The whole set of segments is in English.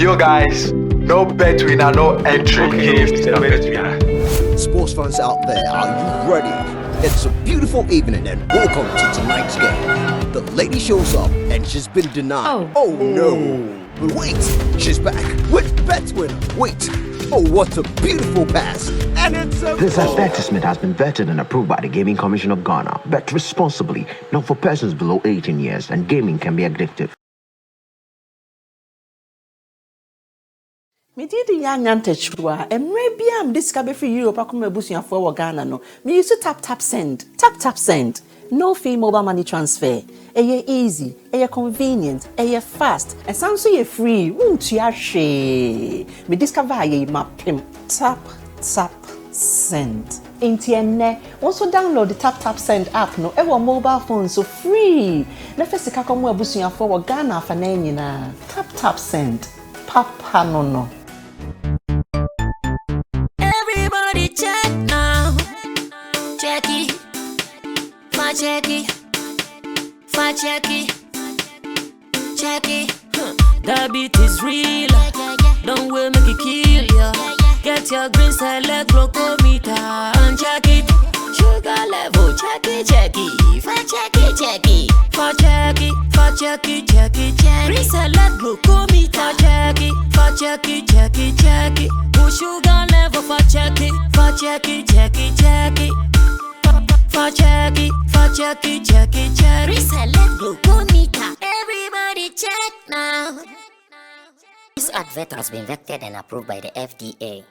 Yo guys, no bet winner, no entry. Sports fans out there, are you ready? It's a beautiful evening and welcome to tonight's game. The lady shows up and she's been denied. Oh no! But wait, she's back with bet winner. Wait, oh what a beautiful pass! And it's a This advertisement has been vetted and approved by the Gaming Commission of Ghana. Bet responsibly, not for persons below 18 years, and gaming can be addictive. Me did the young antechua, and maybe I'm discovered for Europe. I come a bushing for Ghana. No, me used to tap send, tap send. No fee mobile money transfer. Eye easy, eye convenient, eye fast, and sounds so free. Won't you share? Me discover ye map him. Tap send. Intienne. Also download the tap send app. No, ever mobile phone so free. Na first ka come a bushing for Ghana for na. Tap send. Papa no. Everybody check now. Check it. Check it. The beat is real. Don't wait, make it kill ya. Get your green select glucometer and check it. Sugar level, check it. Check it. Green select glucometer, check it. Push sugar level for check it. Check it. Reselect glucometer. Everybody check now. This advert has been vetted and approved by the FDA.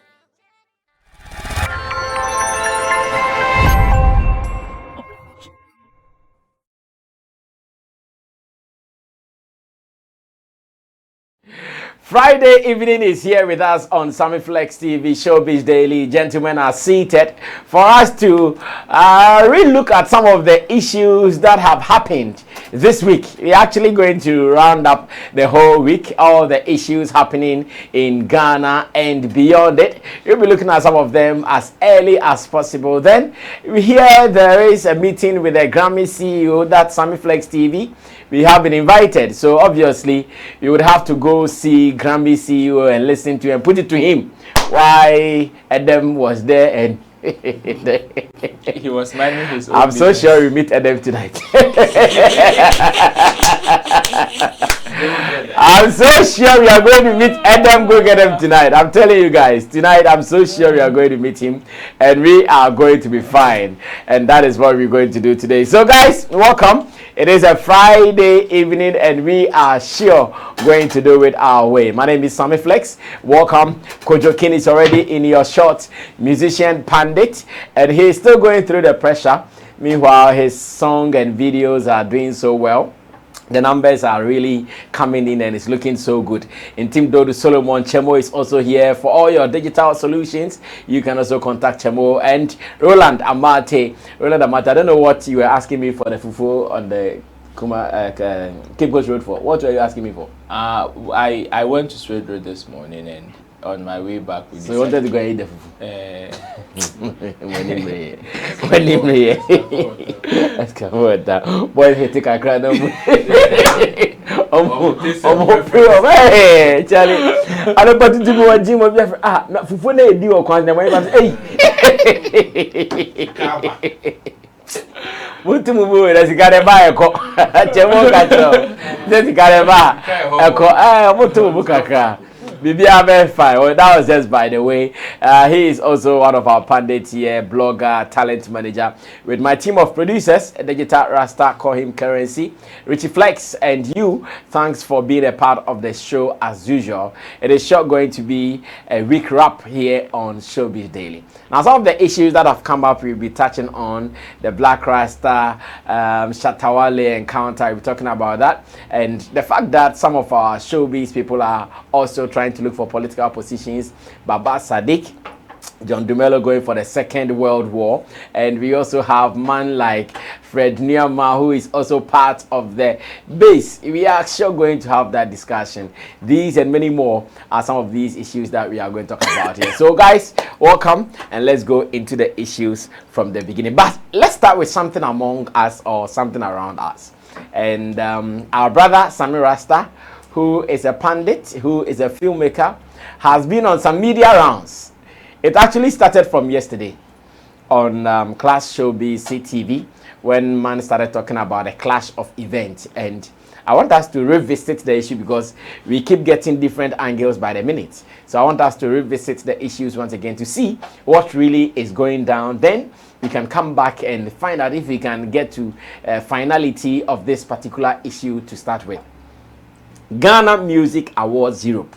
Friday evening is here with us on Sammy Flex TV Showbiz Daily. Gentlemen are seated for us to re-look at some of the issues that have happened this week. We're actually going to round up the whole week, all the issues happening in Ghana and beyond it. We'll be looking at some of them as early as possible. Then we hear there is a meeting with the Grammy CEO, that's Sammy Flex TV. We have been invited, so obviously you would have to go see Grammy CEO and listen to him, put it to him why Adam was there and he was minding his own I'm business. so sure we meet Adam tonight. I'm so sure we are going to meet Adam. Go get him tonight. I'm telling you guys, tonight I'm so sure we are going to meet him and we are going to be fine. And that is what we're going to do today. So guys, welcome. It is a Friday evening and we are sure going to do it our way. My name is Sammy Flex. Welcome. Kojo King is already in your shot, musician pandit, and he is still going through the pressure. Meanwhile, his song and videos are doing so well. The numbers are really coming in and it's looking so good. In Team Dodo Solomon, Chemo is also here for all your digital solutions. You can also contact Chemo and Roland Amate. Roland Amate, I don't know what you were asking me for the fufu on the Cape Coast Road for. What were you asking me for? I went to Straight Road this morning and on my way back we So you wanted to go and eat the fufu? When he may. Let's come with that. Boy, he take a crowd of Charlie. I don't want to do what Jim of your not fufu na edi o kwan na my hey. Mutu mubu we let's get ba eko. Chemo kacho. Let's get ba eko. Mutu mubu kakra. Fine. Well, that was just by the way. He is also one of our pundits here, blogger, talent manager. With my team of producers, Digital Rasta, call him Currency, Richie Flex, and you. Thanks for being a part of the show as usual. It is sure going to be a week wrap here on Showbiz Daily. Now, some of the issues that have come up, we'll be touching on the Blakk Rasta, Shatta WALE encounter. We'll be talking about that, and the fact that some of our showbiz people are also trying to look for political positions. Baba Sadiq, John Dumelo going for the Second World War, and we also have man like Fred Nyama, who is also part of the base. We are sure going to have that discussion. These and many more are some of these issues that we are going to talk about here. So guys, welcome, and let's go into the issues from the beginning. But let's start with something among us or something around us. And our brother Sammy Rasta, who is a pundit, who is a filmmaker, has been on some media rounds. It actually started from yesterday on Clash Showbiz CTV when man started talking about a clash of events. And I want us to revisit the issue because we keep getting different angles by the minute. So I want us to revisit the issues once again to see what really is going down. Then we can come back and find out if we can get to finality of this particular issue to start with. Ghana Music Awards Europe.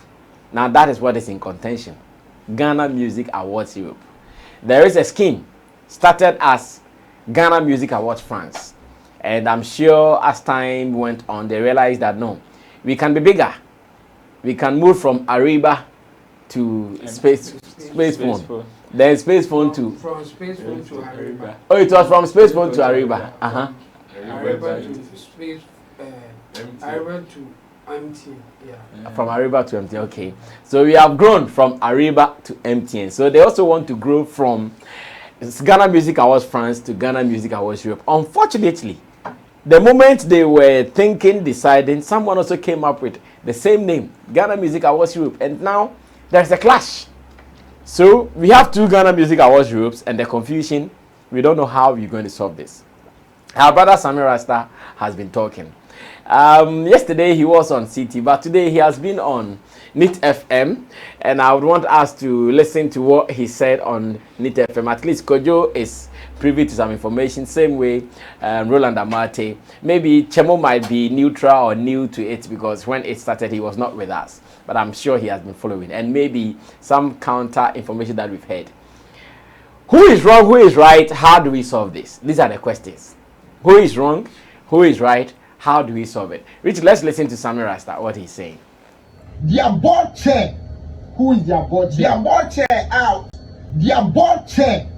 Now that is what is in contention. Ghana Music Awards Europe. There is a scheme started as Ghana Music Awards France. And I'm sure as time went on, they realized that no, we can be bigger. We can move from Ariba to Space Phone. Then Space Phone to... From Space Phone to Ariba. Oh, it was from Space Phone to Ariba. Ariba to Space... Ariba to MTN. Yeah. From Ariba to MTN, okay. So we have grown from Ariba to MTN. So they also want to grow from Ghana Music Awards France to Ghana Music Awards Europe. Unfortunately, the moment they were deciding, someone also came up with the same name, Ghana Music Awards Europe. And now there's a clash. So we have two Ghana Music Awards Europes and the confusion, we don't know how we're going to solve this. Our brother Sammy Rasta has been talking. Yesterday he was on CT, but today he has been on NIT FM, and I would want us to listen to what he said on NIT FM. At least Kojo is privy to some information, same way Roland Amate. Maybe Chemo might be neutral or new to it because when it started he was not with us, but I'm sure he has been following, and maybe some counter information that we've heard. Who is wrong, who is right, how do we solve this? These are the questions. Who is wrong, who is right, how do we solve it? Rich, let's listen to Sammy Rasta, what he's saying. Their board chair. Who is their board chair? Their board chair out. Their board chair.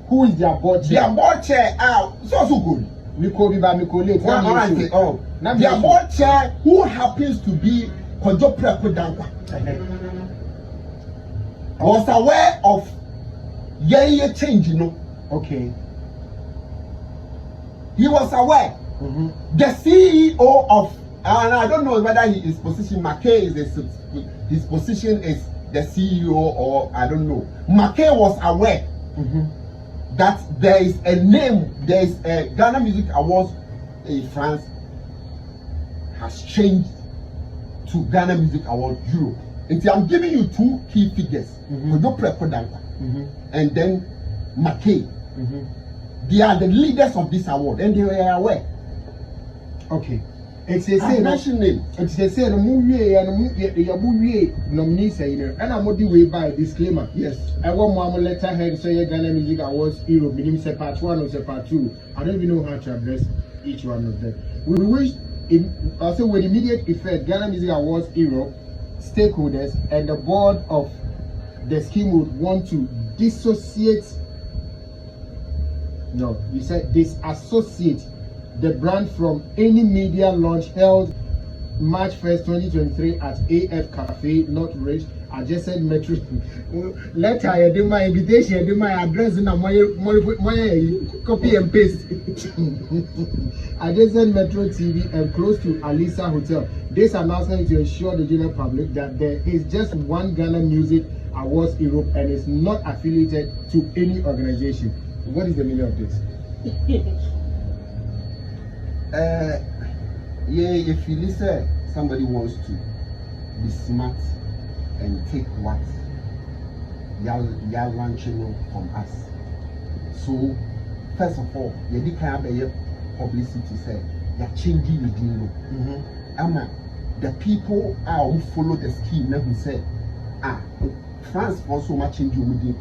Who is their board chair? Their board chair out. So good. Miko late. Oh. Their board chair who happens to be Kojo Preko Dankwa. I was aware of yeah change, you know. Okay. He was aware. The CEO of, and I don't know whether his position, McKay is his position is the CEO or I don't know. McKay was aware that there is a name, there is a Ghana Music Awards in France has changed to Ghana Music Awards Europe. And I'm giving you two key figures, and then McKay. They are the leaders of this award, and they are aware. Okay. It's a say national name. It's a say the movie and the movie nominees and I'm on the way by disclaimer. Yes. I want more letterhead say Ghana Music Awards Europe, meaning say part 1 or say part 2. I don't even know how to address each one of them. We wish also with immediate effect Ghana Music Awards Europe stakeholders and the board of the scheme would want to dissociate. No, you said disassociate the brand from any media launch held March 1st, 2023 at AF Cafe, North Ridge, adjacent Metro. Letter, I do my invitation, I do my address, and my copy and paste. Adjacent Metro TV and close to Alisa Hotel. This announcement is to ensure the general public that there is just one Ghana Music Awards Europe and is not affiliated to any organization. What is the meaning of this? If you listen, somebody wants to be smart and take what you're launching from us. So, first of all, you did have a publicity say you're changing the deal. The people who follow the scheme now who say, France wants so much change with the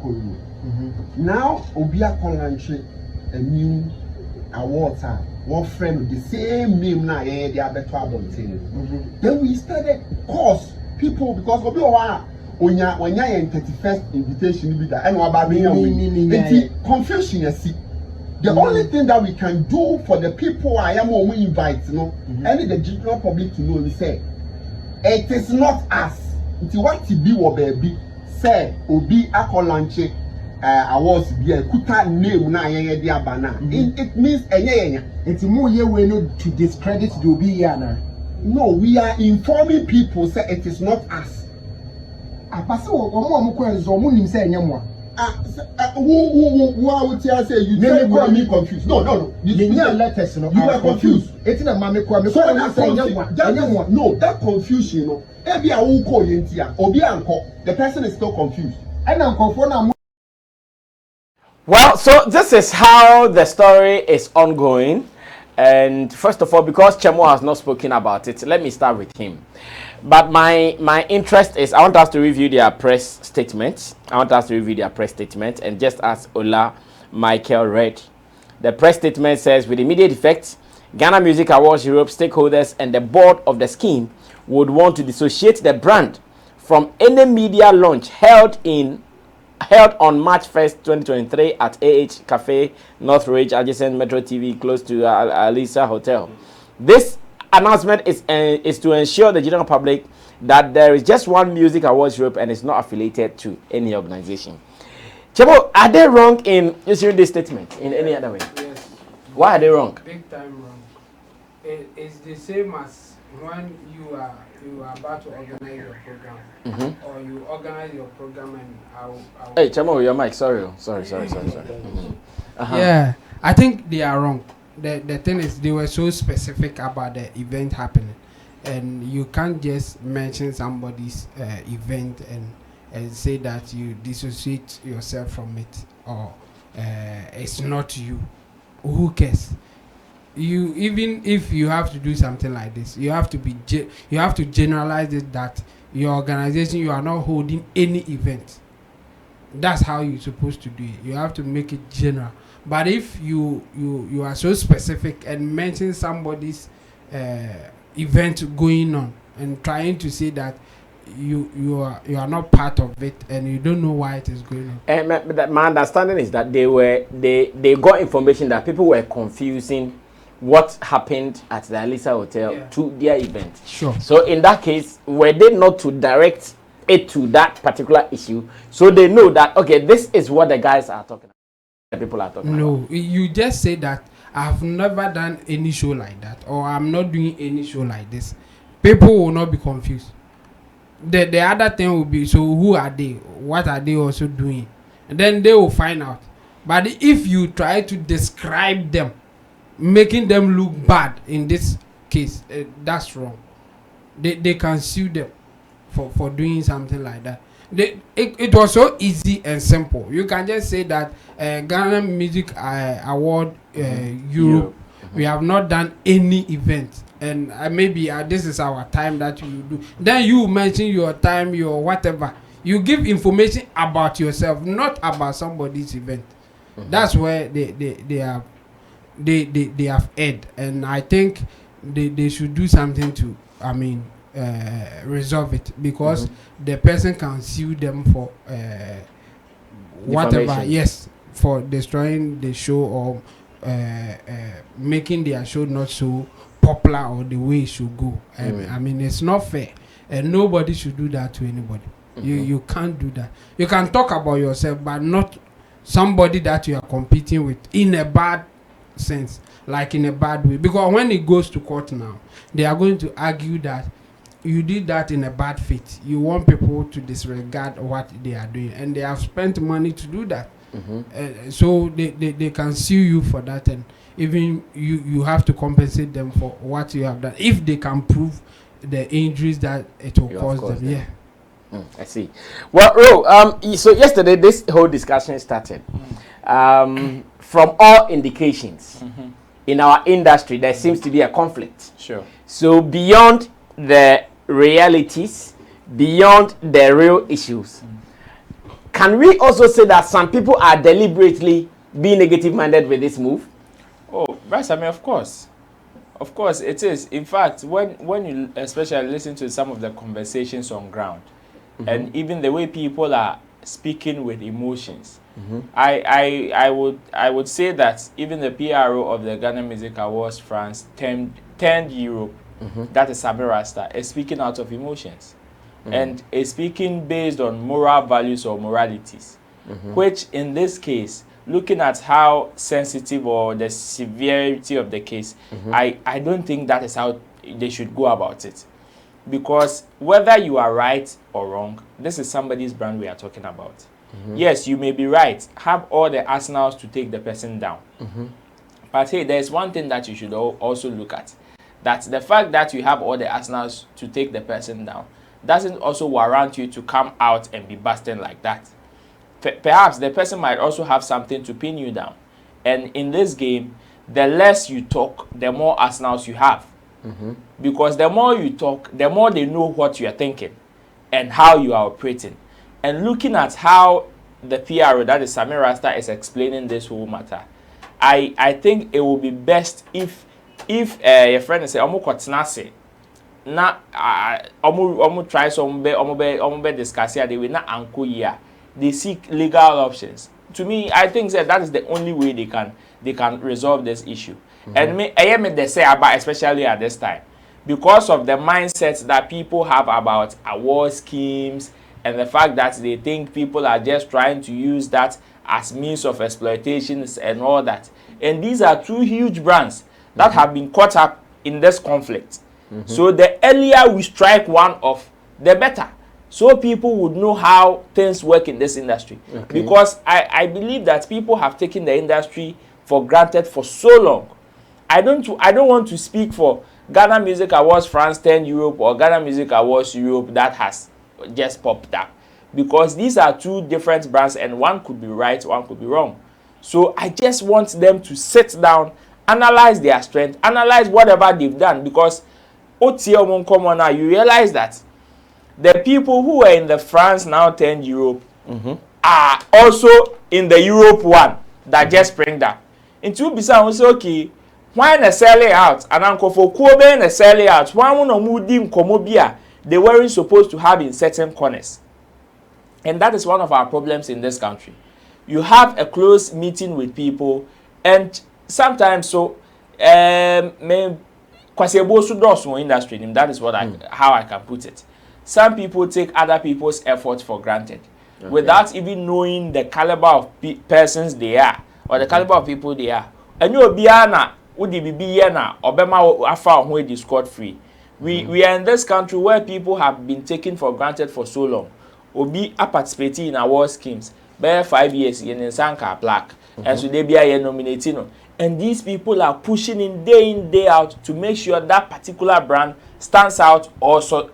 now Obia can launch a new award. One friend with the same name now, they are better about it. Then we started course people because when you're in 31st invitation be that and confusion you see. The only thing that we can do for the people I am when we invite, you know, and the general public to know, we say it is not us. It's what to be what baby say Obi Akolanche awards be a kuta name na diabana. It means it's more ye we know to discredit the Obi yana. No, we are informing people say it is not us. Apase omo amko enzo mo nim say enyemwa. Who I would say you say me confused. No. You letters no. You are confused. It's na mama kwa me so say enyemwa. No, that confusion no. Ebi a wo call yentia. Obi anko. The person is still confused. And anko for na. Well, so this is how the story is ongoing. And first of all, because Chemo has not spoken about it, let me start with him. But my interest is, I want us to review their press statement. And just as Ola Michael read, the press statement says, with immediate effect, Ghana Music Awards Europe stakeholders and the board of the scheme would want to dissociate the brand from any media launch held on March 1st, 2023 at AH Cafe, North Ridge, adjacent Metro TV, close to Alisa Hotel. This announcement is to ensure the general public that there is just one Music Awards Europe and is not affiliated to any organization. Chebo, are they wrong in issuing this statement in any other way? Yes. Why are they wrong? Big time wrong. It's the same as when you are about to organize your program, or you organize your program and I'll Hey, Chemo, your mic. Sorry. Yeah, I think they are wrong. The thing is, they were so specific about the event happening, and you can't just mention somebody's event and say that you dissociate yourself from it, or it's not you. Who cares? You, even if you have to do something like this, you have to generalize it that your organization, you are not holding any event. That's how you're supposed to do it. You have to make it general. But if you are so specific and mention somebody's event going on and trying to say that you are not part of it and you don't know why it is going on. And my understanding is that they got information that people were confusing what happened at the Alisa Hotel to their event. Sure. So in that case, were they not to direct it to that particular issue, so they know that, okay, this is what the guys are talking about, the people are talking about? No, you just say that I've never done any show like that, or I'm not doing any show like this. People will not be confused. The other thing will be, so who are they? What are they also doing? And then they will find out. But if you try to describe them, making them look bad in this case, that's wrong. They can sue them for doing something like that. It was so easy and simple. You can just say that Ghana Music Award Europe, we have not done any event, and maybe this is our time that you do. Then you mention your time, your whatever. You give information about yourself, not about somebody's event. That's where they have erred, and I think they should do something to, resolve it, because the person can sue them for whatever, yes, for destroying the show or making their show not so popular or the way it should go. It's not fair, and nobody should do that to anybody. You can't do that. You can talk about yourself, but not somebody that you are competing with in a bad sense, like in a bad way, because when it goes to court now, they are going to argue that you did that in a bad faith. You want people to disregard what they are doing, and they have spent money to do that. So they can sue you for that, and even you have to compensate them for what you have done if they can prove the injuries that it will cause them. I see. Well, so yesterday this whole discussion started. From all indications, in our industry, there seems to be a conflict. Sure. So beyond the realities, beyond the real issues, can we also say that some people are deliberately being negative-minded with this move? Oh, Rasta, of course. Of course, it is. In fact, when you especially listen to some of the conversations on ground, and even the way people are speaking with emotions, I would say that even the PRO of the Ghana Music Awards France termed Europe, that is Sammy Rasta, is speaking out of emotions, and is speaking based on moral values or moralities, which in this case, looking at how sensitive or the severity of the case, I don't think that is how they should go about it. Because whether you are right or wrong, this is somebody's brand we are talking about. Yes, you may be right, have all the arsenals to take the person down. But hey, there's one thing that you should also look at. That the fact that you have all the arsenals to take the person down doesn't also warrant you to come out and be busting like that. Perhaps the person might also have something to pin you down. And in this game, the less you talk, the more arsenals you have. Because the more you talk, the more they know what you are thinking and how you are operating. And looking at how the PRO, that is Sammy Rasta, is explaining this whole matter, I think it will be best if your friend say, "Omo kotinase," na omo try some be discuss here, they will not anko here. They seek legal options. To me, I think that is the only way they can resolve this issue. And me they say about, especially at this time, because of the mindset that people have about award schemes and the fact that they think people are just trying to use that as means of exploitation and all that. And these are two huge brands that have been caught up in this conflict. So the earlier we strike one off, the better. So people would know how things work in this industry. Because I believe that people have taken the industry for granted for so long. I don't want to speak for Ghana Music Awards France 10 Europe or Ghana Music Awards Europe that has just popped up. Because these are two different brands and one could be right, one could be wrong. So I just want them to sit down, analyze their strength, analyze whatever they've done. Because now you realize that the people who are in the France now 10 Europe are also in the Europe one that just springed up. Into bisa say okay, why na sell it out? And uncle for Kobe na sell it out. Why no mudi nkomobia they weren't supposed to have in certain corners. And that is one of our problems in this country. You have a close meeting with people, and sometimes so industry, that is what how I can put it. Some people take other people's efforts for granted without even knowing the caliber of persons they are or the caliber of people they are. And you be na udi bibi na obema afa who is scot free. We are in this country where people have been taken for granted for so long. Obi a participating in award schemes. By 5 years in Sanka Blakk. And so they be a nominating. And these people are pushing in, day out to make sure that particular brand stands out or so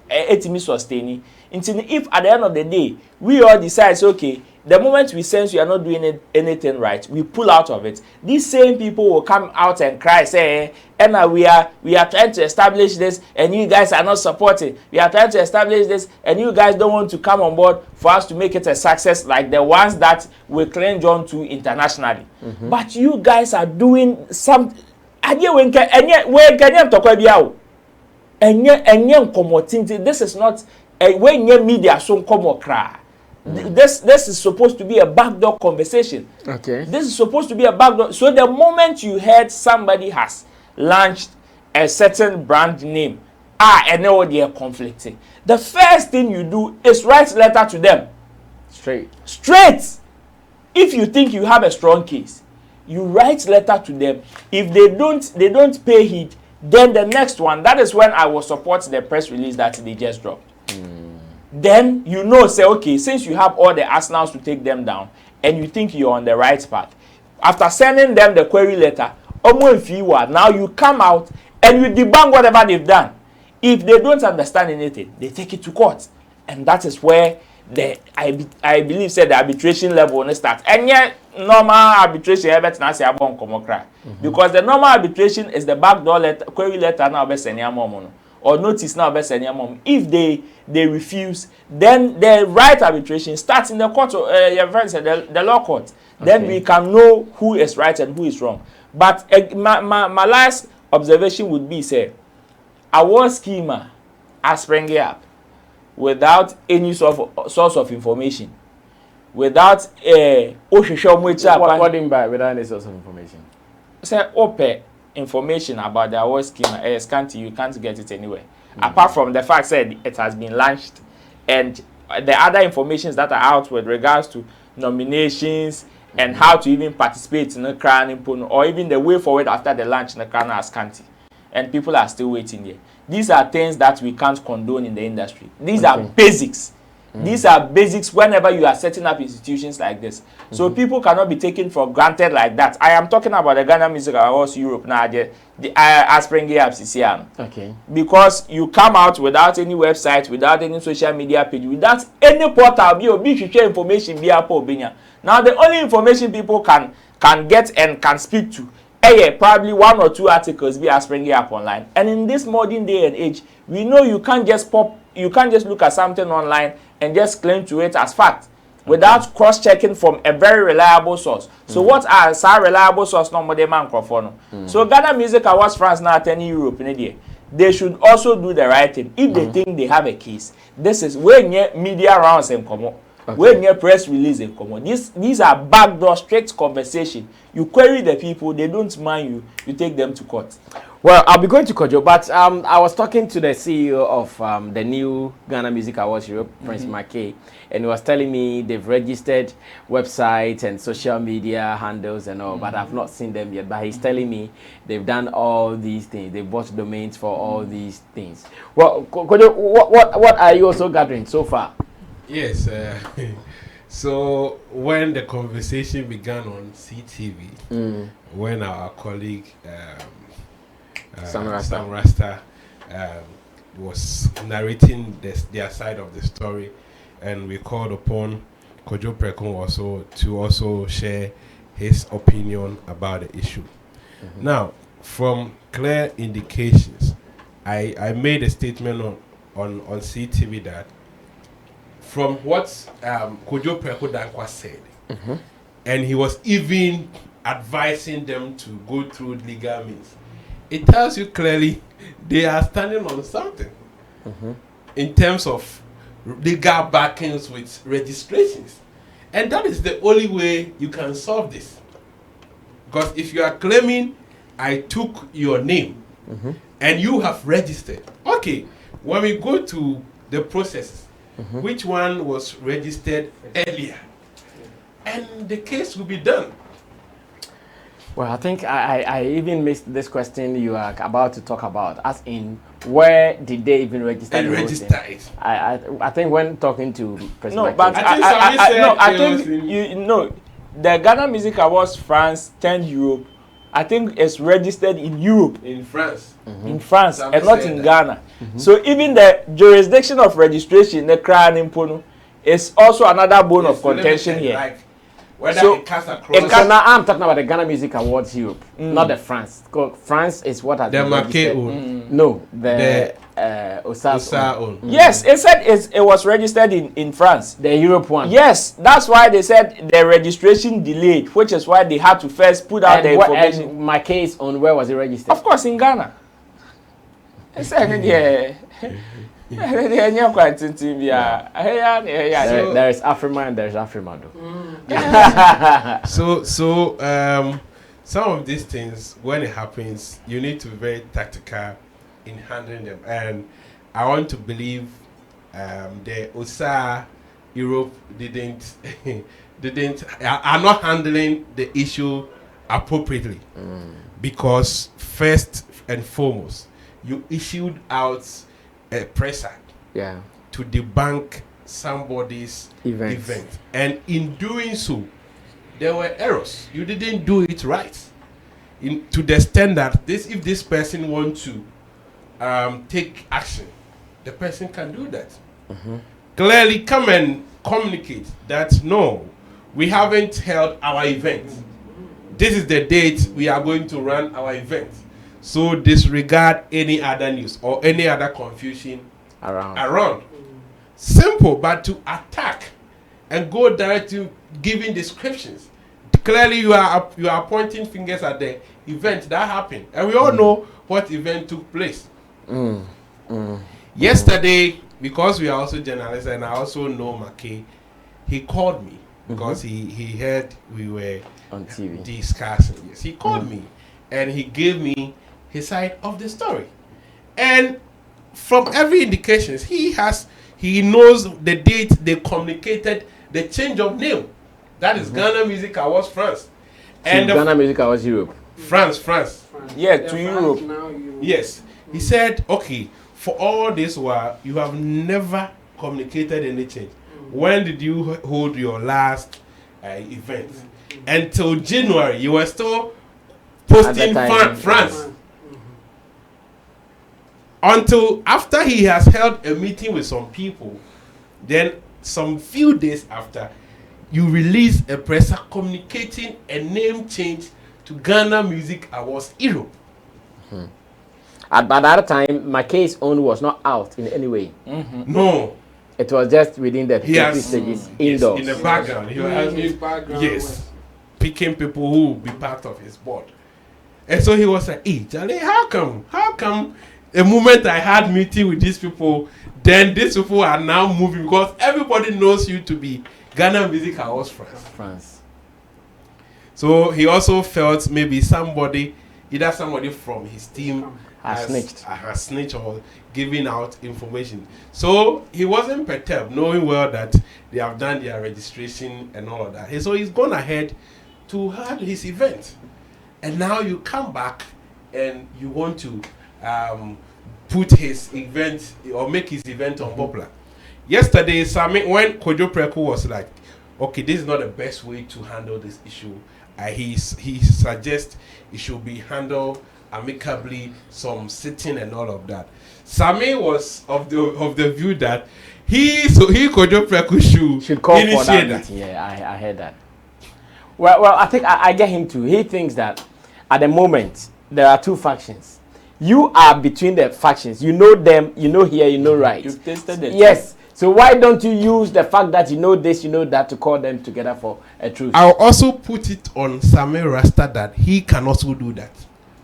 sustaining. Until if at the end of the day, we all decide, okay, the moment we sense we are not doing anything right, we pull out of it. These same people will come out and cry, say, Emma, we are trying to establish this and you guys are not supporting. We are trying to establish this and you guys don't want to come on board for us to make it a success like the ones that we cling on to internationally. But you guys are doing some this is not when your media so come cry. This is supposed to be a backdoor conversation. Okay. This is supposed to be a backdoor. So the moment you heard somebody has launched a certain brand name, and now they are conflicting, the first thing you do is write a letter to them. Straight. If you think you have a strong case, you write letter to them. If they don't pay heed, then the next one, that is when I will support the press release that they just dropped. Then you know, say, okay, since you have all the arsenals to take them down and you think you're on the right path, after sending them the query letter, now you come out and you debunk whatever they've done. If they don't understand anything, they take it to court. And that is where I believe said the arbitration level will start. And yet normal arbitration because the normal arbitration is the backdoor letter, query letter now or notice now if they refuse, then the right arbitration starts in the court your friend said the law court. Then we can know who is right and who is wrong. But my last observation would be say award schema are springing up without any source of information, without what do you mean by without any source of information? Say open information about the award schema you can't get it anywhere. Apart from the fact that it has been launched and the other informations that are out with regards to nominations and how to even participate in the crown or even the way forward after the launch in the crown are scanty. And people are still waiting there. these are things that we can't condone in the industry. These are basics. These are basics whenever you are setting up institutions like this. So people cannot be taken for granted like that. I am talking about the Ghana Music Awards Europe now. The Aspringy Absisian. Okay. Because you come out without any website, without any social media page, without any portal, be share information be up. Now the only information people can get and can speak to, probably 1 or 2 articles be springing up online. And in this modern day and age, we know you can't just look at something online and just claim to it as fact without cross-checking from a very reliable source. So what are some reliable source no more microphone? So Ghana Music Awards France now attending Europe in a day. They should also do the right thing. If they think they have a case, this is when media rounds and come up. When your press release and come on, these are backdoor straight conversation. You query the people, they don't mind you. You take them to court. Well, I'll be going to Kojo, but I was talking to the CEO of the new Ghana Music Awards Europe, Prince McKay, and he was telling me they've registered websites and social media handles and all, but I've not seen them yet. But he's telling me they've done all these things. They bought domains for all these things. Well, Kojo, what are you also gathering so far? Yes, so when the conversation began on CTV, when our colleague Sam Rasta was narrating their side of the story, and we called upon Kojo Prekon to also share his opinion about the issue. Now, from clear indications, I made a statement on CTV that from what Kojo Preko Dankwa said, and he was even advising them to go through legal means, it tells you clearly they are standing on something in terms of legal backings with registrations. And that is the only way you can solve this. Because if you are claiming I took your name and you have registered, okay, when we go to the process, which one was registered earlier, and the case will be done. Well, I think I even missed this question you are about to talk about, as in where did they even register? And register it. I think when talking to President, no, but I think you know the Ghana Music Awards France 10 Europe, I think it's registered in Europe, in France, and not in Ghana. So even the jurisdiction of registration, the crown impono, is also another bone of contention here. Like whether So it cuts across. so now I'm talking about the Ghana Music Awards Europe, not the France. France is what has The been registered. Mackay No, the Osa own. Yes, it said it was registered in France. The Europe one. Yes, that's why they said the registration delayed, which is why they had to first put out the information. And my case on where was it registered? Of course, in Ghana. I said, there is Afrima and there's Afrima So some of these things, when it happens, you need to be very tactical in handling them. And I want to believe the OSA Europe are not handling the issue appropriately, because first and foremost, you issued out a press act to debunk somebody's event, and in doing so, there were errors. You didn't do it right. To the extent that if this person wants to take action, the person can do that. Clearly come and communicate that no, we haven't held our event. This is the date we are going to run our event. So disregard any other news or any other confusion around. Simple, but to attack and go direct to giving descriptions. Clearly you are pointing fingers at the event that happened. And we all know what event took place. Yesterday, because we are also journalists and I also know Mackay, he called me because he heard we were on TV discussing. Yes, he called me and he gave me his side of the story. And from every indications, he knows the date they communicated the change of name. That is Ghana Music Awards France. And Ghana Music Awards Europe. France. Yeah, to Europe. Yes. He said, okay, for all this while, you have never communicated any change. When did you hold your last event? Until January, you were still posting France. Until after he has held a meeting with some people, then some few days after, you release a presser communicating a name change to Ghana Music Awards Europe. At that time, McKay's own was not out in any way. No. It was just within the stages, indoors. In the background. He was yes, picking people who will be part of his board. And so he was like, hey, Charlie, how come the moment I had meeting with these people, then these people are now moving because everybody knows you to be Ghana Music Awards France. So he also felt maybe either somebody from his team has snitched or giving out information. So he wasn't perturbed, knowing well that they have done their registration and all of that. And so he's gone ahead to have his event. And now you come back and you want to put his event or make his event unpopular. Yesterday, Sammy, when Kojo Preku was like, okay, this is not the best way to handle this issue, he suggests it should be handled amicably, some sitting and all of that. Sammy was of the view that Kojo Preku should call for that meeting. Yeah, I heard that. Well, I think I get him too. He thinks that at the moment there are two factions. You are between the factions. You know them. You know here. You know right. You've tasted it. Yes. So why don't you use the fact that you know this, you know that, to call them together for a truce? I'll also put it on Sammy Rasta that he can also do that.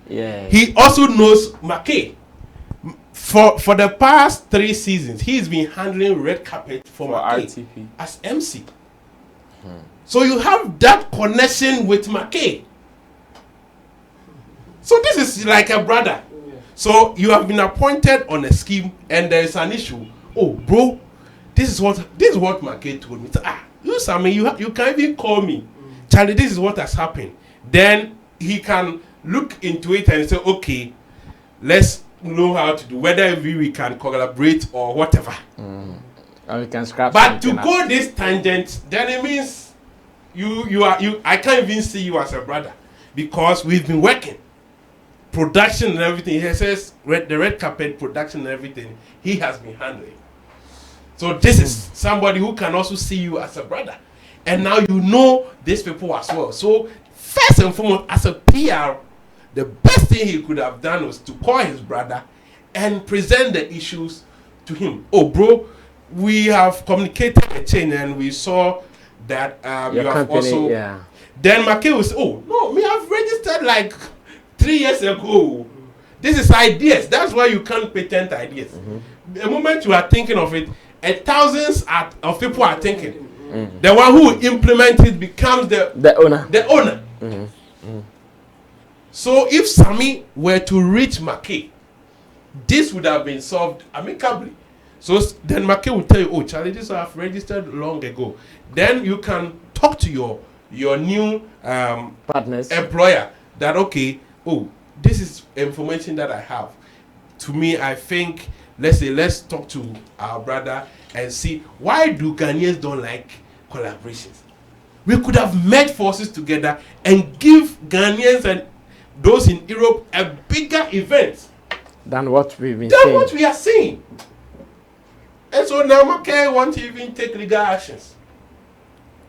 Yeah. He also knows McKay. For the past 3 seasons, he's been handling red carpet for McKay RTP as MC. So you have that connection with McKay. So this is like a brother. So you have been appointed on a scheme, and there is an issue. Oh, bro, this is what McKay told me. You Sammy, you can even call me. Charlie, this is what has happened. Then he can look into it and say, okay, let's know how to do, whether we can collaborate or whatever. Or we can scrap. But to go this tangent, then it means I can't even see you as a brother, because we've been working. Production and everything. He says the red carpet production and everything he has been handling. So this is somebody who can also see you as a brother. And now you know these people as well. So first and foremost, as a PR, the best thing he could have done was to call his brother and present the issues to him. Oh, bro, we have communicated a change and we saw that you have also. Yeah. Then McKay will say, oh, no, me have registered like 3 years ago. This is ideas. That's why you can't patent ideas. The moment you are thinking of it, thousands of people are thinking. The one who implements it becomes the owner. So if Sammy were to reach McKay, this would have been solved amicably. So then McKay will tell you, oh, Charlie, this I have registered long ago. Then you can talk to your new partners, employer, that okay, oh, this is information that I have. To me, I think let's talk to our brother and see, why do Ghanaians don't like collaborations? We could have merged forces together and give Ghanaians and those in Europe a bigger event than what we've been saying. What we are seeing. And so now McKay wants to even take legal actions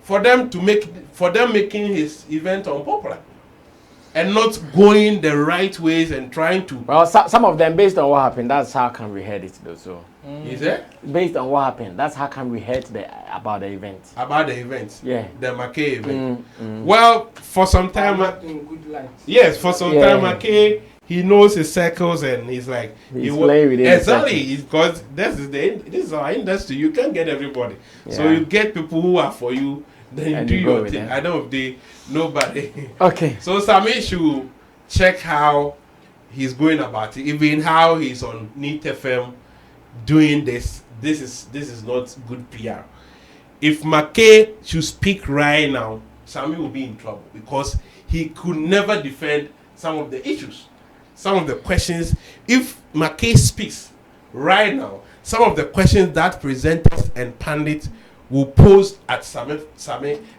for them making his event unpopular and not going the right ways and trying to. Well, some of them, based on what happened, that's how come we heard it though. So is it based on what happened? That's how come we heard about the event. About the event. Yeah. The McKay event. Well, for some time. Yes, for some time McKay, he knows his circles and he's like he's playing with it. Exactly, because this is our industry. You can't get everybody. Yeah. So you get people who are for you. Then you do your thing. I don't know nobody. Okay. So Sammy should check how he's going about it, even how he's on Neat FM doing this. This is not good PR. If McKay should speak right now, Sammy will be in trouble, because he could never defend some of the issues, some of the questions. If McKay speaks, right now, some of the questions that presenters and pundits will pose at Sammy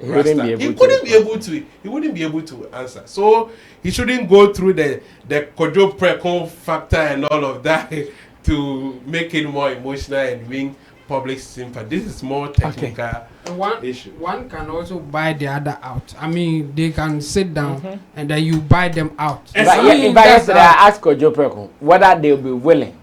Rasta, he wouldn't be able to answer. So he shouldn't go through the Kojo Precon factor and all of that to make it more emotional and win public sympathy. This is more technical issue. One can also buy the other out. I mean, they can sit down and then you buy them out. But yesterday I asked Kojo Precon whether they will be willing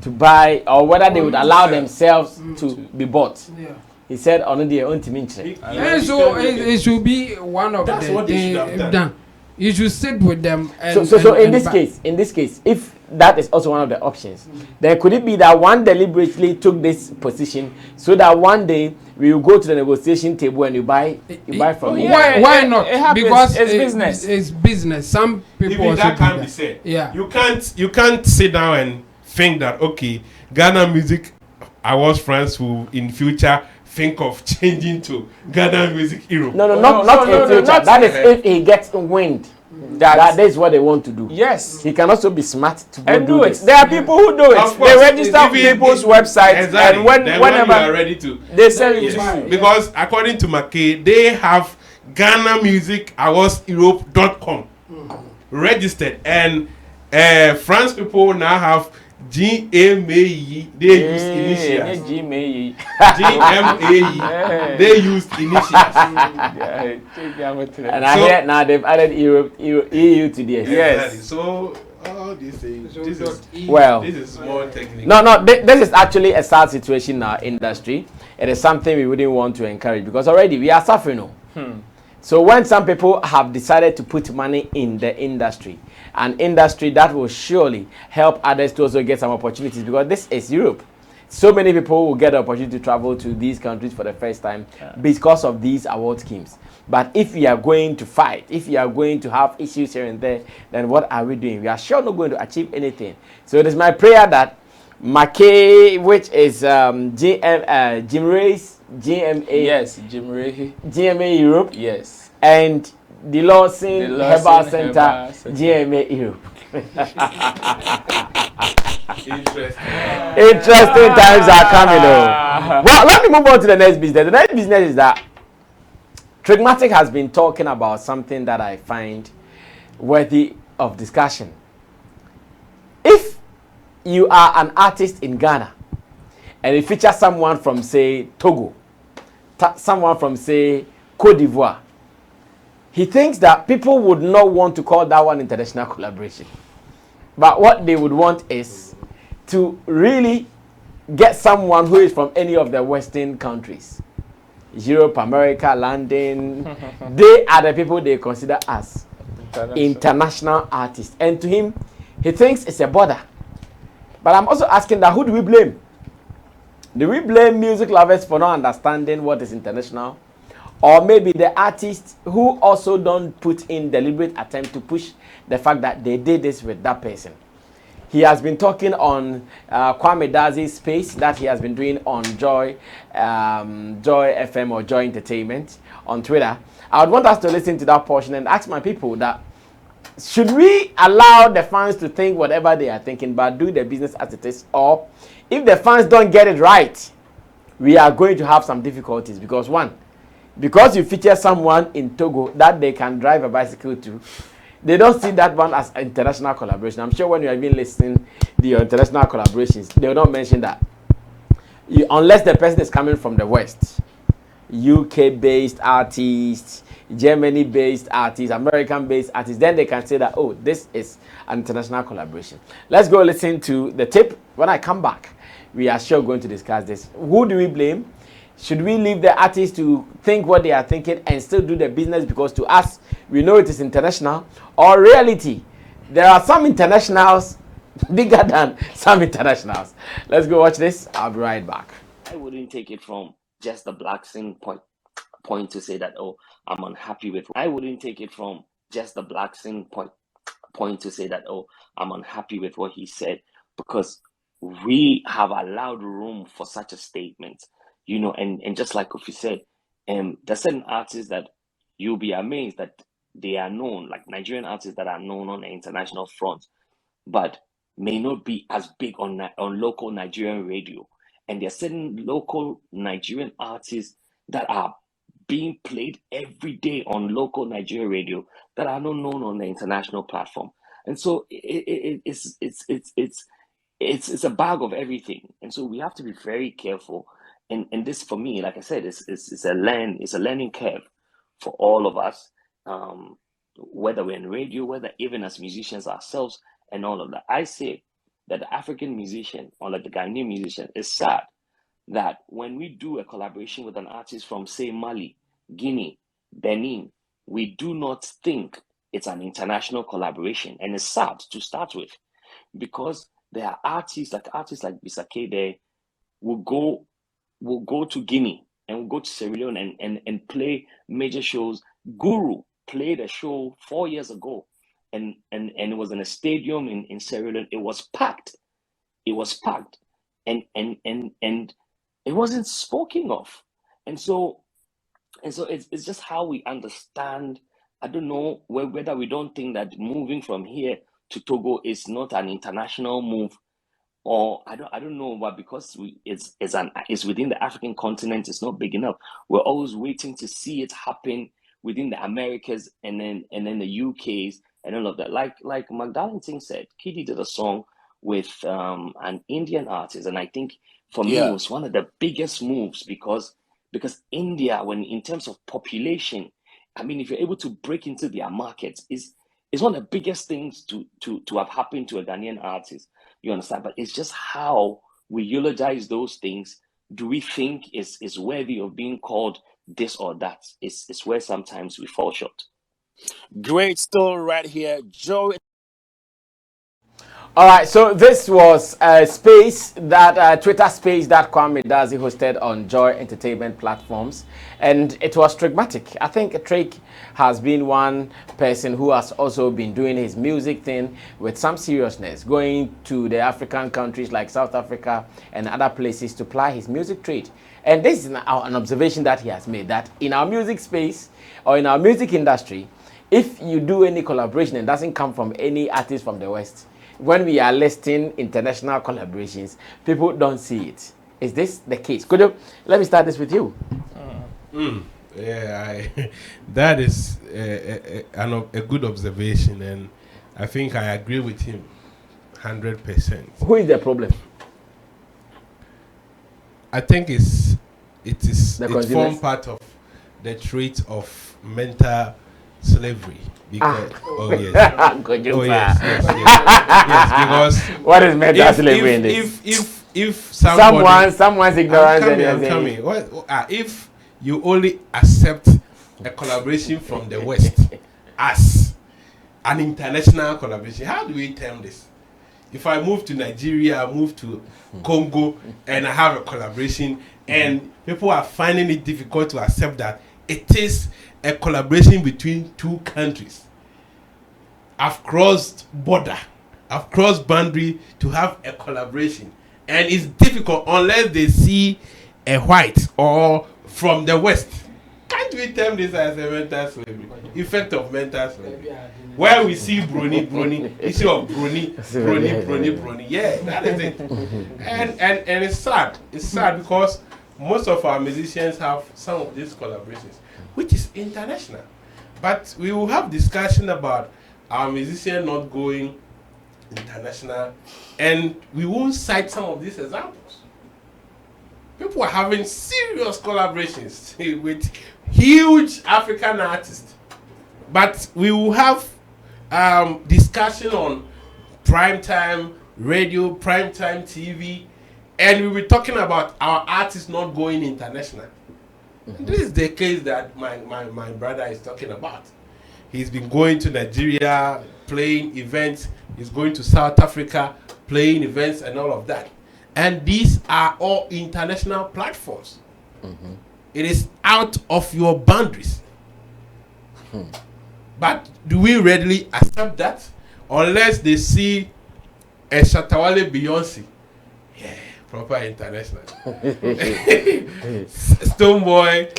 to buy or whether they would allow themselves to be bought. Yeah. He said on the own team. So it should be one of that's what they should have done. You should sit with them. And, so in this case, if that is also one of the options, then could it be that one deliberately took this position so that one day we will go to the negotiation table and you buy from me? Why not? Because it's business. It's business. Some people even that can't be said. Yeah. You can't sit down and think that okay, Ghana Music Awards France will in future think of changing to Ghana Music Europe. No, not in future. That is if he gets wind. That is what they want to do. Yes. He can also be smart to go do it. this. There are people who do it. They register on people's websites and whenever you are ready to, they sell it. Because according to McKay, they have Ghana Music Awards Europe.com registered, and France people now have GMA. They use initials. GMA. They used initials. And I hear now they've added EU to this. Yes. So all these things. This is more technical. No. This is actually a sad situation in our industry. It is something we wouldn't want to encourage because already we are suffering. So when some people have decided to put money in the industry, an industry that will surely help others to also get some opportunities, because this is Europe. So many people will get the opportunity to travel to these countries for the first time because of these award schemes. But if we are going to fight, if we are going to have issues here and there, then what are we doing? We are sure not going to achieve anything. So it is my prayer that McKay, which is Jim Ray's GMA. Yes, Jim Ray. GMA Europe. Yes. And the Lawson Herbal Center, GMA Europe. Interesting times are coming. Well, let me move on to the next business. The next business is that Trigmatic has been talking about something that I find worthy of discussion. If you are an artist in Ghana and you feature someone from, say, Togo, someone from, say, Cote d'Ivoire, he thinks that people would not want to call that one international collaboration. But what they would want is to really get someone who is from any of the Western countries. Europe, America, London. They are the people they consider as international artists. And to him, he thinks it's a border. But I'm also asking that who do we blame? Do we blame music lovers for not understanding what is international? Or maybe the artists who also don't put in deliberate attempt to push the fact that they did this with that person? He has been talking on Kwame Dazi's space that he has been doing on Joy FM or Joy Entertainment on Twitter. I would want us to listen to that portion and ask my people that should we allow the fans to think whatever they are thinking but do the business as it is, or if the fans don't get it right, we are going to have some difficulties because because you feature someone in Togo that they can drive a bicycle to, they don't see that one as international collaboration. I'm sure when you have been listening to your international collaborations, they will not mention that. Unless the person is coming from the West, UK-based artists, Germany-based artists, American-based artists, then they can say that, oh, this is an international collaboration. Let's go listen to the tip. When I come back, we are sure going to discuss this. Who do we blame? Should we leave the artists to think what they are thinking and still do the business because to us, we know it is international? Or reality, there are some internationals bigger than some internationals. Let's go watch this. I'll be right back. I wouldn't take it from just the Blakk Sing point to say that, oh, I'm unhappy with. I wouldn't take it from just the Blakk Sing point to say that, oh, I'm unhappy with what he said, because we have allowed room for such a statement. You know, and just like Kofi said, there's certain artists that you'll be amazed that they are known, like Nigerian artists that are known on the international front. But may not be as big on local Nigerian radio. And there are certain local Nigerian artists that are being played every day on local Nigerian radio that are not known on the international platform. And so it's a bag of everything. And so we have to be very careful. And this, for me, like I said, it's a learning curve for all of us, whether we're in radio, whether even as musicians ourselves, and all of that. I say that the African musician, or like the Ghanaian musician, is sad that when we do a collaboration with an artist from, say, Mali, Guinea, Benin, we do not think it's an international collaboration. And it's sad to start with, because there are artists like Bisakede will go to Guinea and will go to Sierra Leone and play major shows. Guru played a show 4 years ago, and it was in a stadium in Sierra Leone. It was packed. And it wasn't spoken of. And so it's just how we understand. I don't know whether we don't think that moving from here to Togo is not an international move, or I don't know, but because it's within the African continent, it's not big enough. We're always waiting to see it happen within the Americas and then the UKs and all of that. Like Magdalene said, Kiddy did a song with an Indian artist, and I think for me it was one of the biggest moves because India, when in terms of population, I mean, if you're able to break into their markets, is one of the biggest things to have happened to a Ghanaian artist. You understand? But it's just how we eulogize those things. Do we think is worthy of being called this or that? It's where sometimes we fall short. Great story right here, Joe. All right, so this was a space that Twitter space that Kwame Dazi hosted on Joy Entertainment platforms, and it was Trigmatic. I think Trig has been one person who has also been doing his music thing with some seriousness, going to the African countries like South Africa and other places to ply his music trade. And this is an observation that he has made, that in our music space or in our music industry, if you do any collaboration and doesn't come from any artist from the West, when we are listing international collaborations, people don't see it. Is this the case? Let me start this with you. Yeah, that is a good observation, and I think I agree with him 100%. Who is the problem? I think it forms part of the trait of mental slavery. Because, yes, because what is mental slavery in this? If someone's ignorance, I'm coming. If you only accept a collaboration from the West as an international collaboration, how do we term this? If I move to Nigeria, I move to Congo, and I have a collaboration, and people are finding it difficult to accept that it is a collaboration between two countries. I've crossed border, I've crossed boundary to have a collaboration, and it's difficult unless they see a white or from the West. Can't we term this as a mental slavery? Effect of mental slavery. Where we see brony, issue of brony. Yeah, that is it. And it's sad. It's sad because most of our musicians have some of these collaborations, which is international. But we will have discussion about our musician not going international, and we won't cite some of these examples. People are having serious collaborations with huge African artists, but we will have discussion on primetime radio, primetime TV, and we'll be talking about our artists not going international. This is the case that my brother is talking about. He's been going to Nigeria, playing events. He's going to South Africa, playing events and all of that. And these are all international platforms. It is out of your boundaries. But do we readily accept that? Unless they see a Shatta WALE Beyonce. Yeah, proper international. Stoneboy,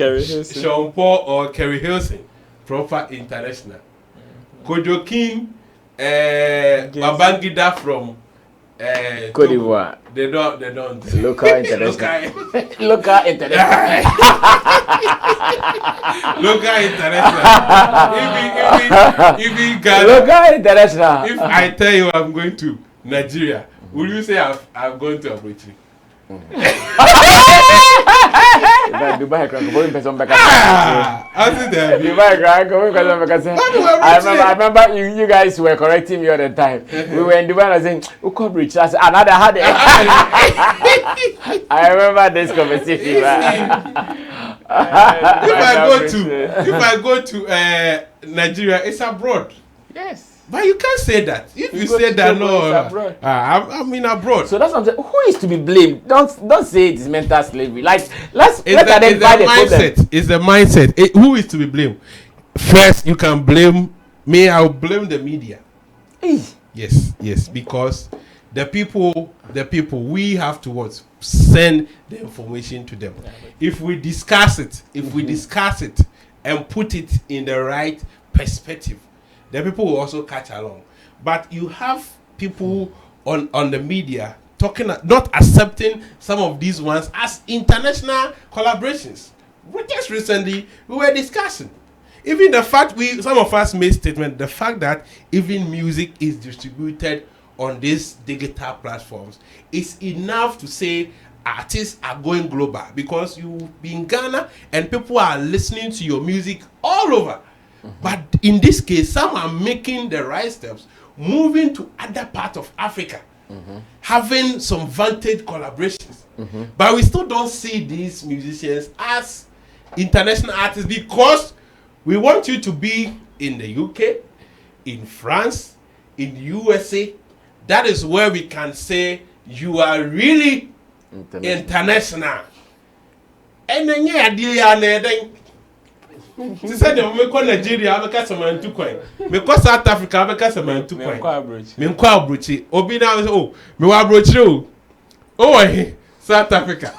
Sean Paul or Kerry Hilson. Proper international. Kojo King, Babangida from Cote d'Ivoire. They don't. Local international. Local international. Local international. Even Ghana. Local international. If I tell you I'm going to Nigeria, will you say I've gone to Abuchi? Dubai I remember you guys were correcting me all the time. We were in Dubai and I was saying, Ukobridge. I said, another had it. I remember this conversation. If I go to Nigeria, it's abroad. Yes. But you can't say that. If you say that, no, I'm in abroad. So that's what I'm saying. Who is to be blamed? Don't say it is mental slavery. Like let's identify the problem. It's the mindset. Who is to be blamed? First, you can blame me. I'll blame the media. Yes, because the people, we have to send the information to them. If we discuss it, and put it in the right perspective, the people will also catch along. But you have people on the media not accepting some of these ones as international collaborations. Just recently, we were discussing. Even the fact some of us made statement, the fact that even music is distributed on these digital platforms is enough to say artists are going global, because you be in Ghana and people are listening to your music all over. But in this case, some are making the right steps, moving to other parts of Africa, having some vantage collaborations. But we still don't see these musicians as international artists, because we want you to be in the UK, in France, in the USA. That is where we can say you are really international. And then she said, "Me go Nigeria, I make some man too coin. Me go South Africa, I make some man too coin. Me go abrochi. Obi na me wa abrochi o. South Africa.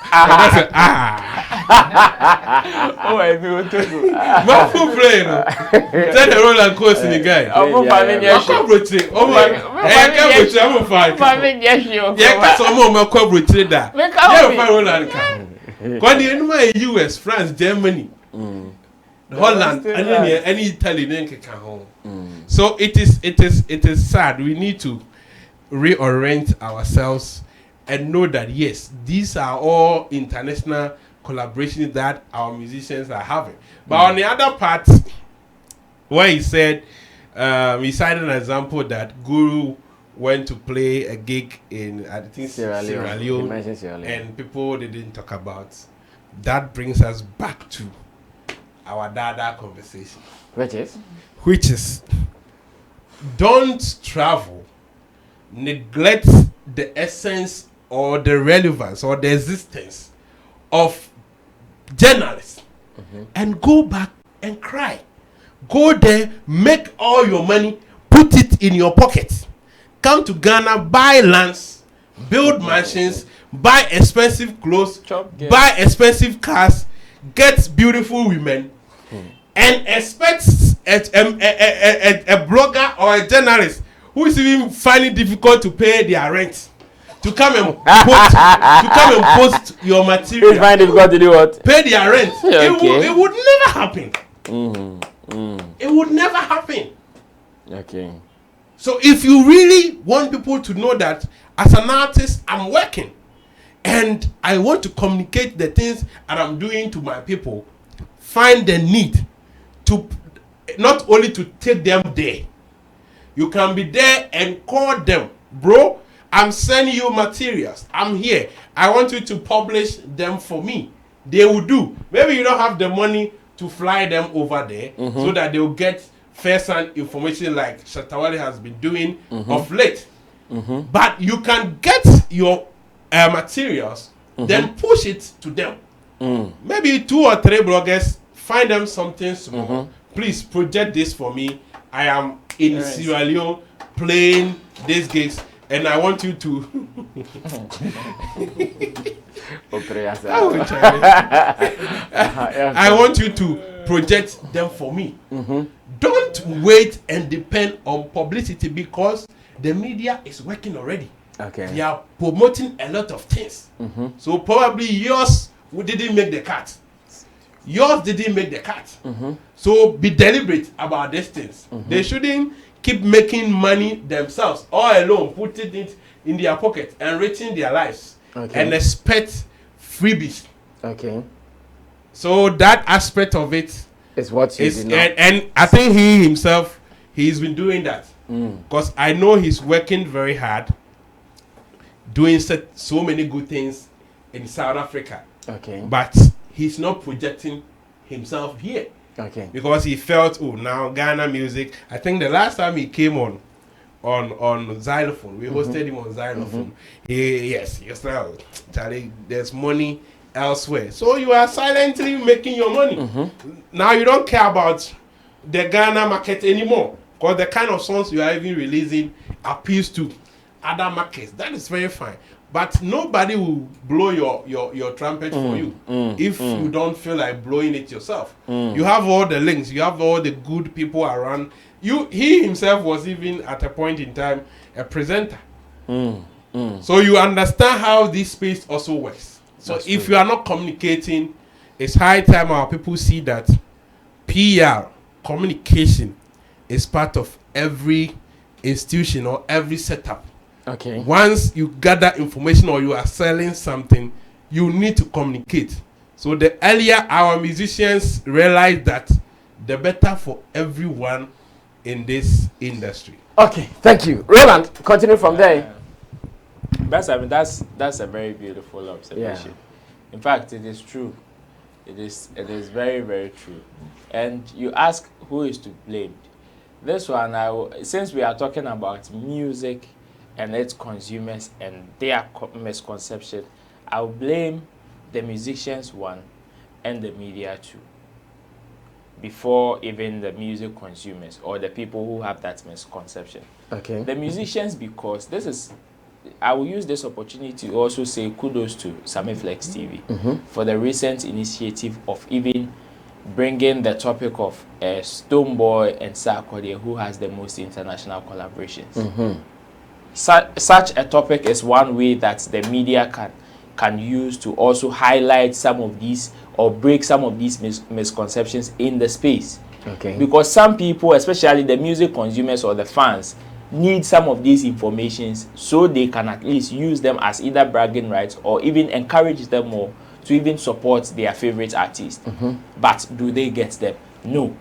Me want to go. Ma fu play no. Tell the roller coaster the guy. I'm family yes. I'm abrochi. Oh my. Abrochi, I'm fine. Family yes you. Yeah, ka some more me go abrochi da. Yeah, fa roller ka. Go the anywhere US, France, Germany. Holland, and any Italy can home. So it is sad. We need to reorient ourselves and know that yes, these are all international collaborations that our musicians are having. But on the other part, where he said, he cited an example that Guru went to play a gig in I think Sierra Leone, and people they didn't talk about. That brings us back to our dada conversation, which is don't travel, neglect the essence or the relevance or the existence of journalists, and go back and cry. Go there, make all your money, put it in your pocket, come to Ghana, buy lands, build mansions, buy expensive clothes, buy expensive cars, get beautiful women, and expect a blogger or a journalist who is even finding it difficult to pay their rent to come and post your material. It's finding difficult to do what? Pay their rent. Okay. It would never happen. It would never happen. Okay. So if you really want people to know that as an artist, I'm working and I want to communicate the things that I'm doing to my people, find the need to not only to take them there. You can be there and call them, bro, I'm sending you materials. I'm here. I want you to publish them for me. They will do. Maybe you don't have the money to fly them over there so that they will get first-hand information like Shatta WALE has been doing of late. But you can get your materials, then push it to them. Maybe 2 or 3 bloggers, find them something small. Please project this for me. I am in Sierra Leone playing these gigs, and I want you to. I want you to project them for me. Don't wait and depend on publicity, because the media is working already. Okay. They are promoting a lot of things. So probably yours didn't make the cut. Yours didn't make the cut. So be deliberate about these things. They shouldn't keep making money themselves all alone, putting it in their pocket, enriching their lives, and expect freebies. Okay. So that aspect of it is what you did not. And I think he himself, he's been doing that. Because I know he's working very hard, doing so many good things in South Africa. Okay. But he's not projecting himself here. Okay. Because he felt, oh, now Ghana music. I think the last time he came on xylophone, we hosted him on xylophone. He said, Charlie, there's money elsewhere. So you are silently making your money. Now you don't care about the Ghana market anymore. Because the kind of songs you are even releasing appeals to other markets. That is very fine. But nobody will blow your trumpet for you if you don't feel like blowing it yourself. You have all the links. You have all the good people around. He himself was even at a point in time a presenter. So you understand how this space also works. So That's if true. you are not communicating, it's high time our people see that PR, communication, is part of every institution or every setup. Okay. Once you gather information or you are selling something, you need to communicate. So the earlier our musicians realize that, the better for everyone in this industry. Okay, thank you. Roland, continue from there. That's a very beautiful observation. In fact, it is true. It is very, very true. And you ask who is to blame. This one, since we are talking about music and its consumers and their misconception, I'll blame the musicians one and the media two, before even the music consumers or the people who have that misconception. Okay. The musicians, because I will use this opportunity to also say kudos to Sammy Flex TV for the recent initiative of even bringing the topic of Stonebwoy and Sarkodie, who has the most international collaborations. Such a topic is one way that the media can use to also highlight some of these or break some of these misconceptions in the space. Okay. Because some people, especially the music consumers or the fans, need some of these informations so they can at least use them as either bragging rights or even encourage them more to even support their favorite artist. But do they get them? No.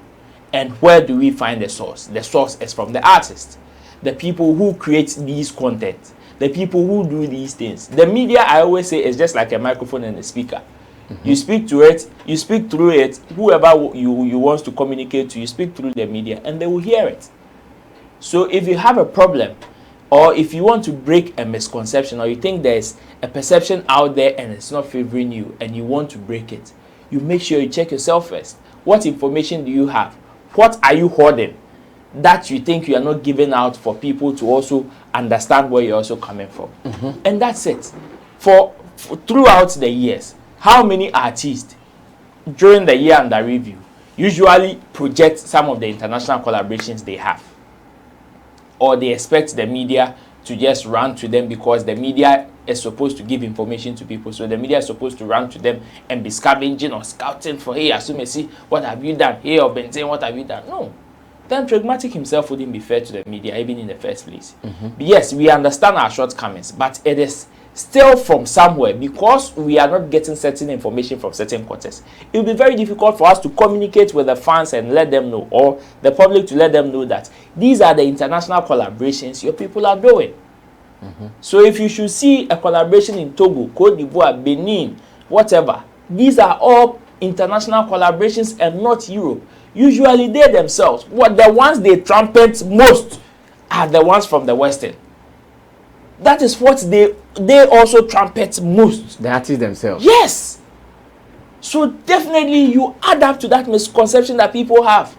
And where do we find the source? The source is from the artist, the people who create these content, the people who do these things. The media, I always say, is just like a microphone and a speaker. You speak to it, you speak through it, whoever you want to communicate to, you speak through the media and they will hear it. So if you have a problem, or if you want to break a misconception, or you think there's a perception out there and it's not favoring you and you want to break it, you make sure you check yourself first. What information do you have? What are you hoarding that you think you are not giving out for people to also understand where you're also coming from? And that's it. For throughout the years, how many artists during the year under review usually project some of the international collaborations they have? Or they expect the media to just run to them because the media is supposed to give information to people. So the media is supposed to run to them and be scavenging or scouting for, hey, Asumesi, what have you done? Hey, or Benzin, what have you done? No. Then Pragmatic himself wouldn't be fair to the media, even in the first place. Yes, we understand our shortcomings, but it is still from somewhere, because we are not getting certain information from certain quarters. It will be very difficult for us to communicate with the fans and let them know, or the public to let them know that these are the international collaborations your people are doing. So if you should see a collaboration in Togo, Cote d'Ivoire, Benin, whatever, these are all international collaborations and not Europe. Usually they themselves, the ones they trumpet most are the ones from the Western. That is what they also trumpet most. The artists themselves. Yes. So definitely you add up to that misconception that people have.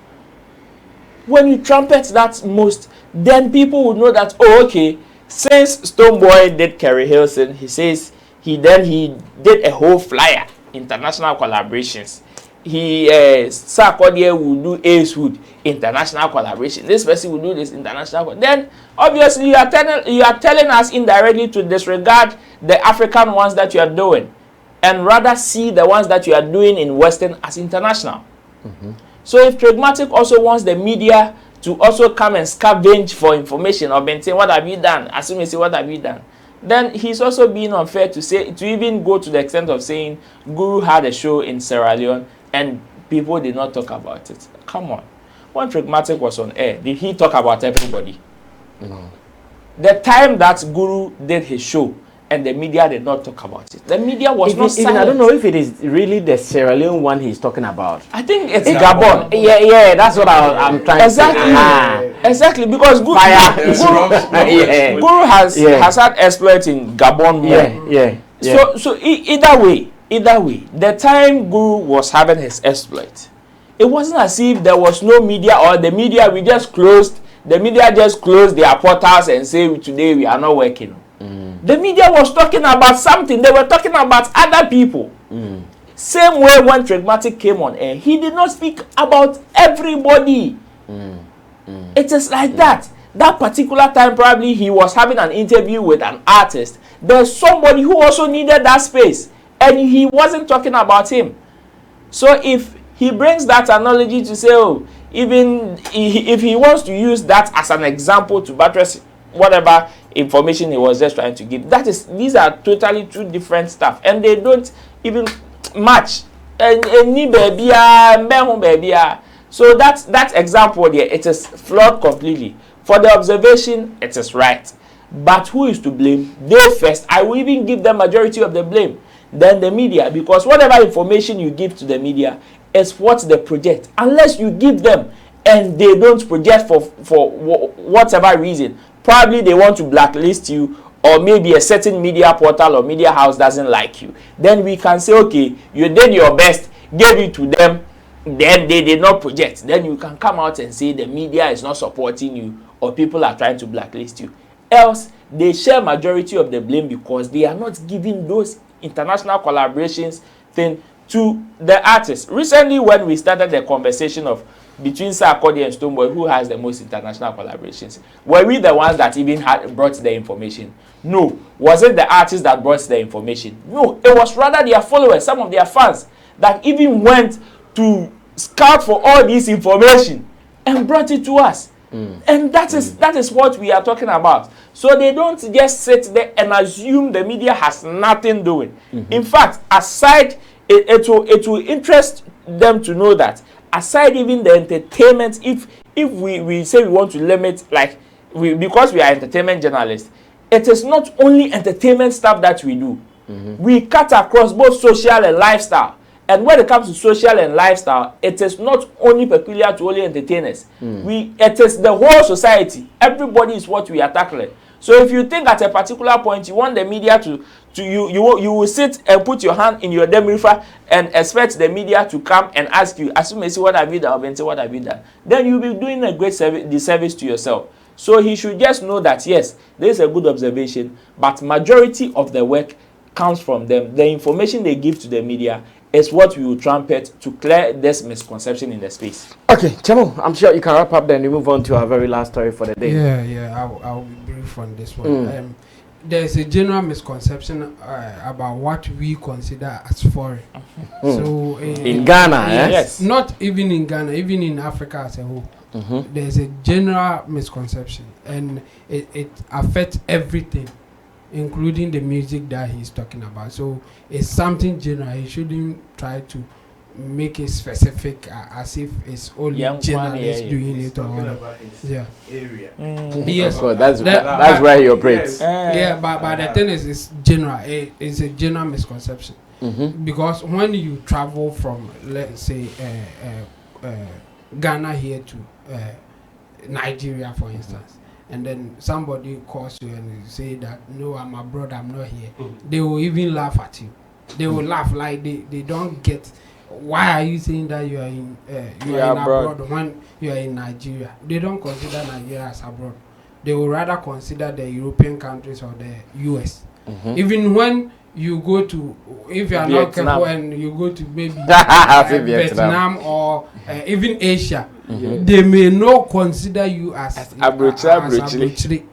When you trumpet that most, then people would know that, oh, okay, since Stonebwoy did Kerry Hilson, he says he did a whole flyer, international collaborations. Sarkodie will do Ace Wood international collaboration. This person will do this international. Then obviously you are telling us indirectly to disregard the African ones that you are doing, and rather see the ones that you are doing in Western as international. So if Pragmatic also wants the media to also come and scavenge for information or maintain what have you done, assume you say what have you done, then he's also being unfair to even go to the extent of saying Guru had a show in Sierra Leone and people did not talk about it. Come on. When Pragmatic was on air, did he talk about everybody? No. The time that Guru did his show and the media did not talk about it. The media was not silent. I don't know if it is really the Sierra Leone one he's talking about. I think it's Gabon. Yeah, that's what I'm trying to say. Exactly, because Guru has had exploits in Gabon more. So either way, the time Guru was having his exploit, it wasn't as if there was no media or the media just closed their portals and say today we are not working. The media was talking about something. They were talking about other people. Same way when Pragmatic came on air, he did not speak about everybody. It is like that. That particular time, probably he was having an interview with an artist. There's somebody who also needed that space, and he wasn't talking about him. So if he brings that analogy to say, oh, even if he wants to use that as an example to buttress whatever information he was just trying to give, these are totally two different stuff, and they don't even match. So that example there, it is flawed completely. For the observation, it is right, but who is to blame? They first. I will even give them majority of the blame, then the media, because whatever information you give to the media is what they project. Unless you give them and they don't project for whatever reason, probably they want to blacklist you, or maybe a certain media portal or media house doesn't like you, then we can say, okay, you did your best, gave it to them, then they did not project. Then you can come out and say the media is not supporting you or people are trying to blacklist you. Else, they share majority of the blame because they are not giving those international collaborations thing to the artists. Recently, when we started the conversation of between Sarkodie and Stonebwoy, who has the most international collaborations, were we the ones that even brought the information? No. Was it the artists that brought the information? No. It was rather their followers, some of their fans, that even went to scout for all this information and brought it to us. And that is what we are talking about. So they don't just sit there and assume the media has nothing doing. In fact, aside, it will interest them to know that aside even the entertainment, if we say we want to limit, because we are entertainment journalists, it is not only entertainment stuff that we do. We cut across both social and lifestyle. And when it comes to social and lifestyle, it is not only peculiar to only entertainers. It is the whole society. Everybody is what we are tackling. So if you think at a particular point you want the media you will sit and put your hand in your demrifa and expect the media to come and ask you, as soon as you say what have you done, or say what have you done, then you'll be doing a great disservice to yourself. So he should just know that yes, there is a good observation, but majority of the work comes from them. The information they give to the media is what we will trumpet to clear this misconception in the space. Okay, Chamo, I'm sure you can wrap up then we move on to our very last story for the day. I'll be brief on this one. There's a general misconception about what we consider as foreign. So in Ghana, yes, not even in Ghana, even in Africa as a whole. There's a general misconception, and it affects everything, including the music that he's talking about. So it's something general. He shouldn't try to make it specific as if it's only journalists doing it or whatever. Area. Yes, that's where he operates. But the thing is, it's general. It's a general misconception because when you travel from, let's say, Ghana here to Nigeria, for instance, and then somebody calls you and say that no, I'm abroad, I'm not here, they will even laugh at you. They will laugh like they don't get why are you saying that you are in abroad when you are in Nigeria. They don't consider Nigeria as abroad. They will rather consider the European countries or the US. Even when you go to, if you are Vietnam. not careful, and you go to maybe Vietnam or even Asia, they may not consider you as Abrochiri.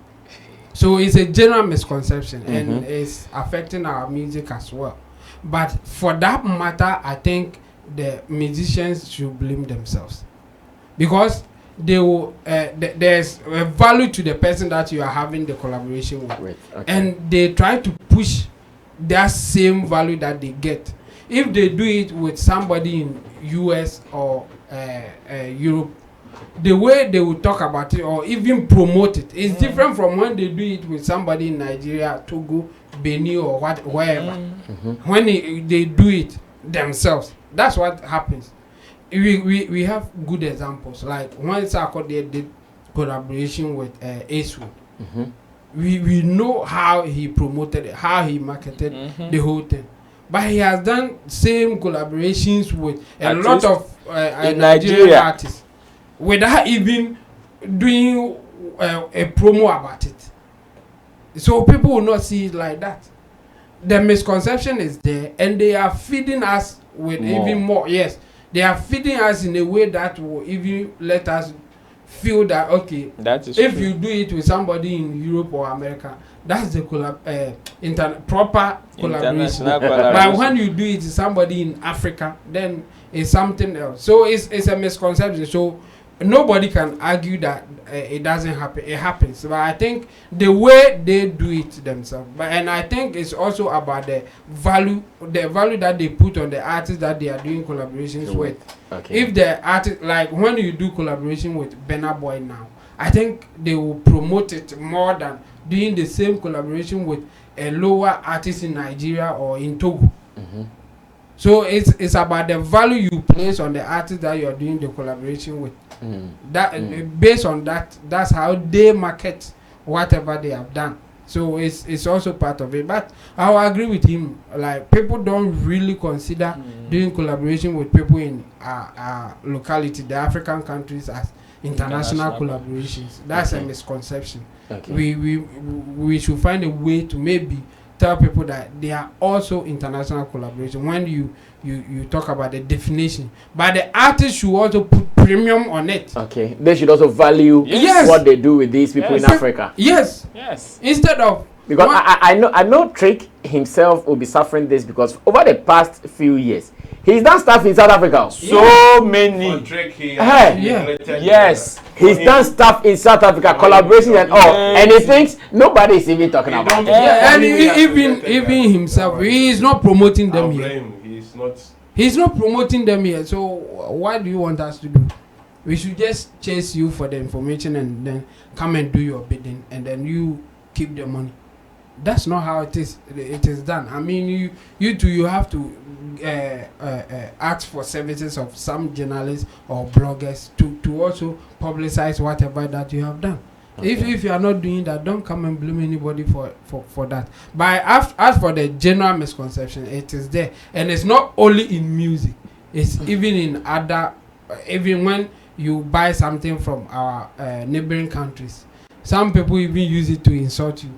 So it's a general misconception, and it's affecting our music as well. But for that matter, I think the musicians should blame themselves, because they will there's a value to the person that you are having the collaboration with, and they try to push that same value that they get. If they do it with somebody in US or Europe, the way they will talk about it or even promote it is different from when they do it with somebody in Nigeria, Togo, Benin, or wherever. When they do it themselves, that's what happens. We have good examples, like when Sarkodie did collaboration with Acewood. We know how he promoted it, how he marketed the whole thing. But he has done same collaborations with a lot of Nigerian artists without even doing a promo about it. So people will not see it like that. The misconception is there, and they are feeding us with even more. Yes, they are feeding us in a way that will even let us feel that, okay, that is if true. You do it with somebody in Europe or America, that's the proper collaboration. But when you do it with somebody in Africa, then it's something else. So it's a misconception. So nobody can argue that it doesn't happen. It happens. But I think the way they do it themselves. And I think it's also about the value that they put on the artists that they are doing collaborations with. Okay. If the artist, like when you do collaboration with Burna Boy now, I think they will promote it more than doing the same collaboration with a lower artist in Nigeria or in Togo. So it's about the value you place on the artist that you are doing the collaboration with. That based on that, that's how they market whatever they have done. So it's also part of it. But I will agree with him. Like, people don't really consider doing collaboration with people in our locality, the African countries, as international collaborations. That's a misconception. We should find a way to maybe tell people that they are also international collaboration when you talk about the definition. But the artist should also put premium on it. Okay. They should also value what they do with these people in Africa. Yes. Instead of, because I know Trick himself will be suffering this, because over the past few years he's done stuff in South Africa. So many. Yes. He's done stuff in South Africa, collaborations and all. And he thinks nobody is even talking about it. And even himself, he is not promoting them here. He's not promoting them here. So what do you want us to do? We should just chase you for the information and then come and do your bidding, and then you keep the money. That's not how it is. It is done. I mean, you have to ask for services of some journalists or bloggers to also publicize whatever that you have done. If you are not doing that, don't come and blame anybody for that. But as for the general misconception, it is there, and it's not only in music. It's even in other. Even when you buy something from our neighboring countries, some people even use it to insult you.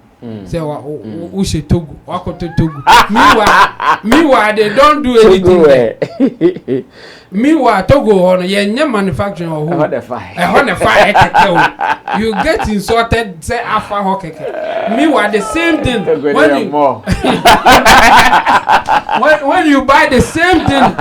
Say, Ushe Togo, Wakoto Togo. Meanwhile, they don't do anything there. Meanwhile, Togo, you're manufacturing or who? You get insulted, say, Alpha Hokeke. Meanwhile, the same thing. When you buy the same thing,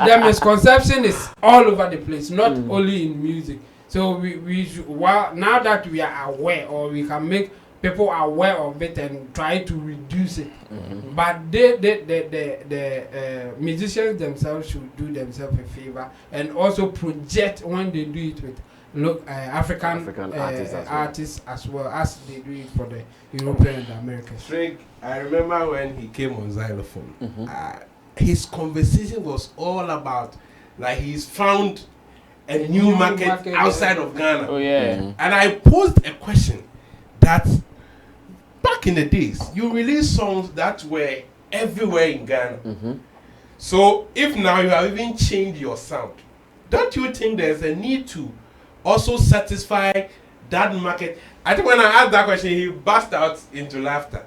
the misconception is all over the place, not only in music. So we should, now that we are aware, or we can make people aware of it and try to reduce it. But the musicians themselves should do themselves a favor and also project when they do it with African artists as well as they do it for the European and Americans. Drake, I remember when he came on xylophone, his conversation was all about, like, he's found a new market outside of Ghana. Oh yeah. And I posed a question that back in the days, you released songs that were everywhere in Ghana. So if now you have even changed your sound, don't you think there's a need to also satisfy that market? I think when I asked that question, he burst out into laughter.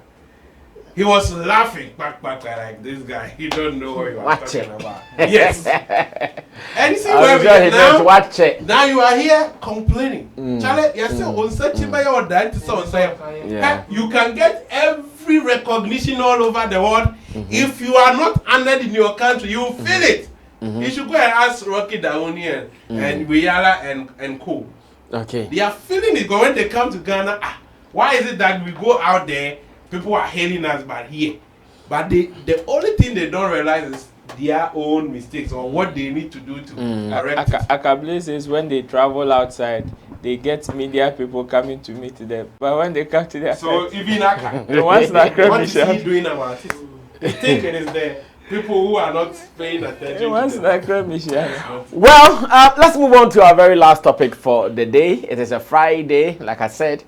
He was laughing back like this guy. He don't know what you are talking about. Yes. And you see where we are now. Now you are here complaining. Charlie, you're still on searching by your dad. You can get every recognition all over the world. If you are not honored in your country, you feel it. You should go and ask Rocky Daoni and Wiyala and Co. Okay. They are feeling it when they come to Ghana. Why is it that we go out there? People are hailing us back here, but the only thing they don't realize is their own mistakes or what they need to do to correct it. Akabli says when they travel outside, they get media people coming to meet them, but when they come to their even Aka, what is he doing about it? They think it is the people who are not paying attention. Well, let's move on to our very last topic for the day. It is a Friday, like I said.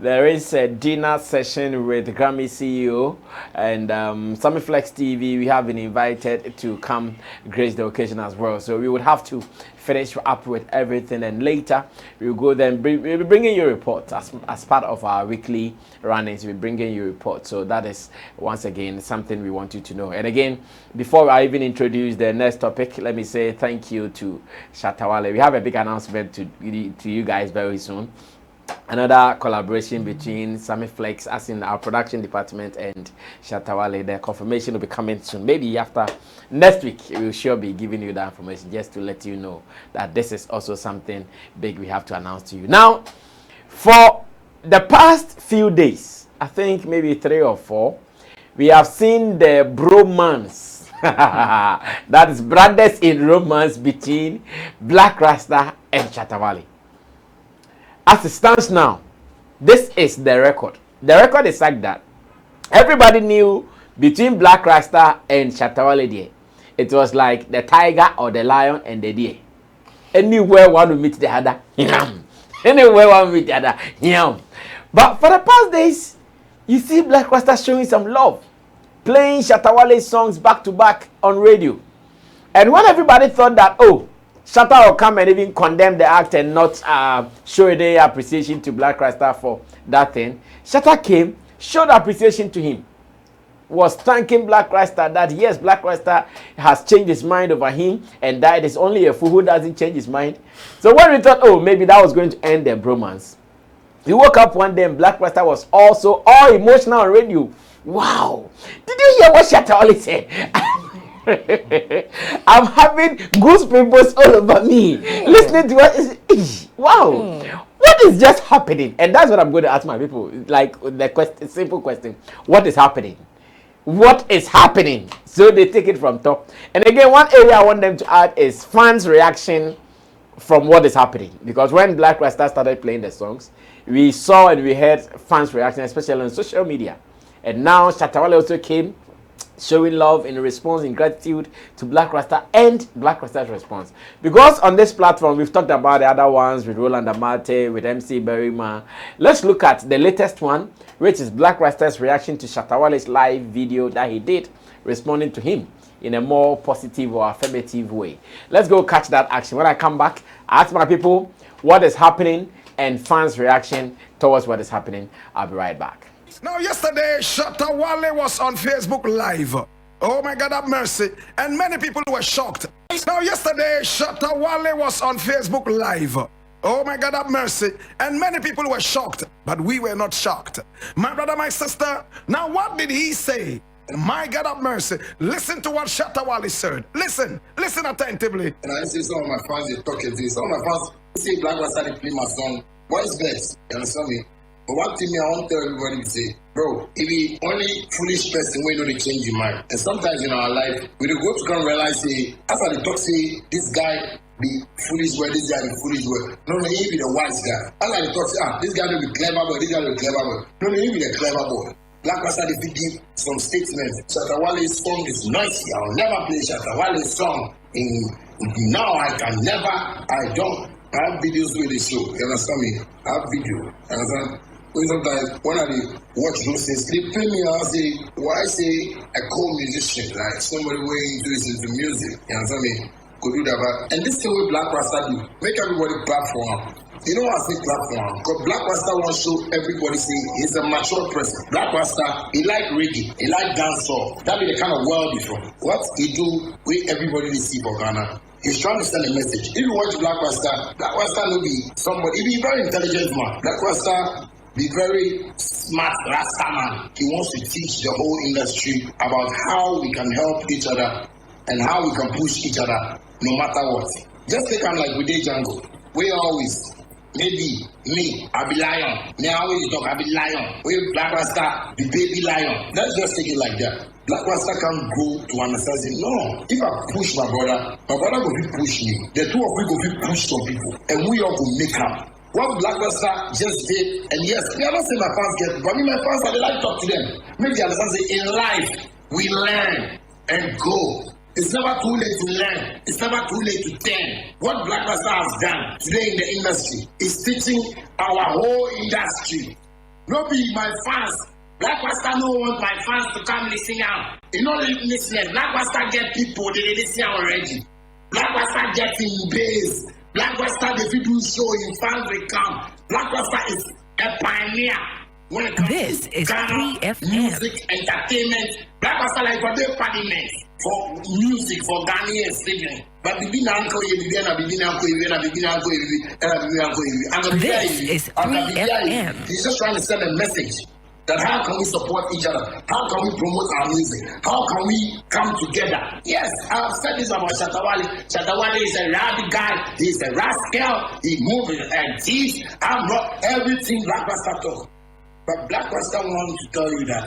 There is a dinner session with Grammy CEO and Sammy Flex TV. We have been invited to come grace the occasion as well. So we would have to finish up with everything, and later we'll go then. We'll be bringing you reports as part of our weekly runnings. We'll be bringing you reports. So that is once again something we want you to know. And again, before I even introduce the next topic, let me say thank you to Shatta WALE. We have a big announcement to you guys very soon. Another collaboration between Sammy Flex, as in our production department, and Shatta WALE. The confirmation will be coming soon. Maybe after next week, we'll sure be giving you that information just to let you know that this is also something big we have to announce to you. Now, for the past few days, I think maybe 3 or 4, we have seen the bromance. That is brothers in romance between Blakk Rasta and Shatta WALE. As it stands now, this is the record. The record is like that. Everybody knew between Blakk Rasta and Shatta WALE there, it was like the tiger or the lion and the deer. Anywhere one will meet the other, anywhere one will meet the other, But for the past days, you see Blakk Rasta showing some love, playing Shatta WALE songs back to back on radio. And when everybody thought that, oh, Shatta will come and even condemn the act and not show any appreciation to Blakk Rasta for that thing, Shatta came, showed appreciation to him, was thanking Blakk Rasta that yes, Blakk Rasta has changed his mind over him, and that it is only a fool who doesn't change his mind. So when we thought, oh, maybe that was going to end the bromance, we woke up one day and Blakk Rasta was also all emotional on radio. Wow! Did you hear what Shatta WALE said? I'm having goosebumps all over me listening to what is wow. What is just happening? And that's what I'm going to ask my people. Like the simple question: what is happening? What is happening? So they take it from top. And again, one area I want them to add is fans' reaction from what is happening. Because when Blakk Rasta started playing the songs, we saw and we heard fans' reaction, especially on social media. And now Shatta WALE also came, showing love in response, in gratitude to Blakk Rasta and Blakk Rasta's response. Because on this platform, we've talked about the other ones with Roland Amate, with MC Berima. Let's look at the latest one, which is Blakk Rasta's reaction to Shatta WALE's live video that he did, responding to him in a more positive or affirmative way. Let's go catch that action. When I come back, I ask my people what is happening and fans' reaction towards what is happening. I'll be right back. Now, yesterday, Shatta WALE was on Facebook Live. Oh my God, have mercy. And many people were shocked. Now, yesterday, Shatta WALE was on Facebook Live. Oh my God, have mercy. And many people were shocked, but we were not shocked. My brother, my sister, now what did he say? My God, have mercy. Listen to what Shatta WALE said. Listen attentively. And I see some of my fans, they talk this. Some of my fans say Blakk Rasta play my song. What is best? You understand me? But one thing I want to tell everybody to say, bro, if we only foolish person, we know they change your mind. And sometimes in our life, we go to come realize, say, after the talk, say, this guy be foolish word, this guy be foolish word. No, he be the wise guy. After the talk, say, this guy will be clever boy, this guy will be clever boy. No, he be the clever boy. Blakk Rasta did give some statements. Shatta WALE's song is noisy. I'll never play Shatta WALE's song in Now I can never, I don't. I have videos with the show. You understand me? I have video. You understand? Sometimes when I watch those things, they pay me. I say, why say a co-musician, like somebody way into music? You understand me? Could do that, and this thing with Blakk Rasta do, make everybody clap for him. You know what I say clap for him? Because Blakk Rasta wants to show everybody say he's a mature person. Blakk Rasta, he like reggae, he like dancehall. That be the kind of world he from. What he do, we everybody they see for Ghana. He's trying to send a message. If you watch Blakk Rasta will be somebody, he'll be a very intelligent man. Blakk Rasta be very smart Rasta man. He wants to teach the whole industry about how we can help each other and how we can push each other no matter what. Just take him like we did Django. We always, maybe me, I be lion. Me I always talk, I be lion. We Blakk Rasta, the baby lion. Let's just take it like that. Blakk Rasta can't go to understand it. No, if I push my brother go be push me. The two of we go be push some people, and we all go make up. What Blakk Rasta just did, and yes, me I don't say my fans get, but me my fans I like to talk to them. Make they understand say in life we learn and go. It's never too late to learn. It's never too late to turn. What Blakk Rasta has done today in the industry is teaching our whole industry. No be my fans. Blakk Rasta no want my fans to come listen out. You know listeners, Blakk Rasta get people, they listen already. Blakk Rasta get in base. Blakk Rasta the video show in fans will come. Blakk Rasta is a pioneer. When it comes to Ghana, music, entertainment, Blakk Rasta like for their parliament. For music, for Ghanaians living. But this is 3FM. He's just trying to send a message that how can we support each other? How can we promote our music? How can we come together? Yes, I've said this about Shatta WALE. Shatta WALE is a rabid guy. He's a rascal. He moves and teeth. I'm not everything Blakk Rasta talk. But Blakk Rasta wants to tell you that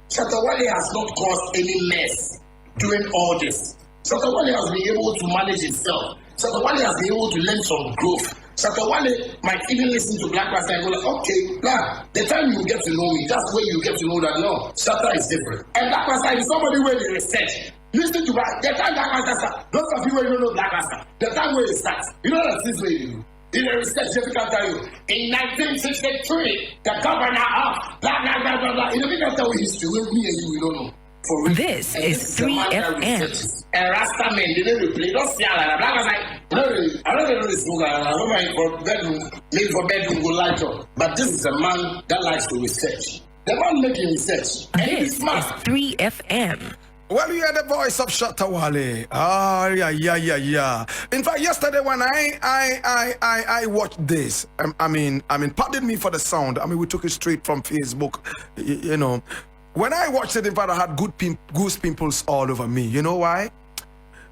Shatta WALE has not caused any mess doing all this. Shatta WALE has been able to manage himself. Shatta WALE has been able to learn some growth. Shatta WALE might even listen to Blakk Rasta and go like, okay, Blakk, the time you get to know me, that's where you get to know that no, Shatta is different. And Blakk Rasta is somebody where they research. Listen to Blakk. The time Blakk Rasta starts, those of you who don't know Blakk Rasta, the time where it starts, you know that's this way you do. In the research, if you can tell you, in 1963, the governor of blah, blah, blah, blah, blah. You know, we can tell you history. With me and you, we don't know. This is 3FM. And Rasta men didn't replay. Don't see all that. Blakk was like, I don't know this guy. I don't mind for bedroom, maybe for bedroom go light up. But this is a man that likes to research. The man making research. This is 3FM. Well, you hear the voice of Shatta WALE. Ah, yeah. In fact, yesterday when I watched this, I mean, pardon me for the sound. I mean, we took it straight from Facebook, you know. When I watched it, in fact, I had goose pimples all over me. You know why?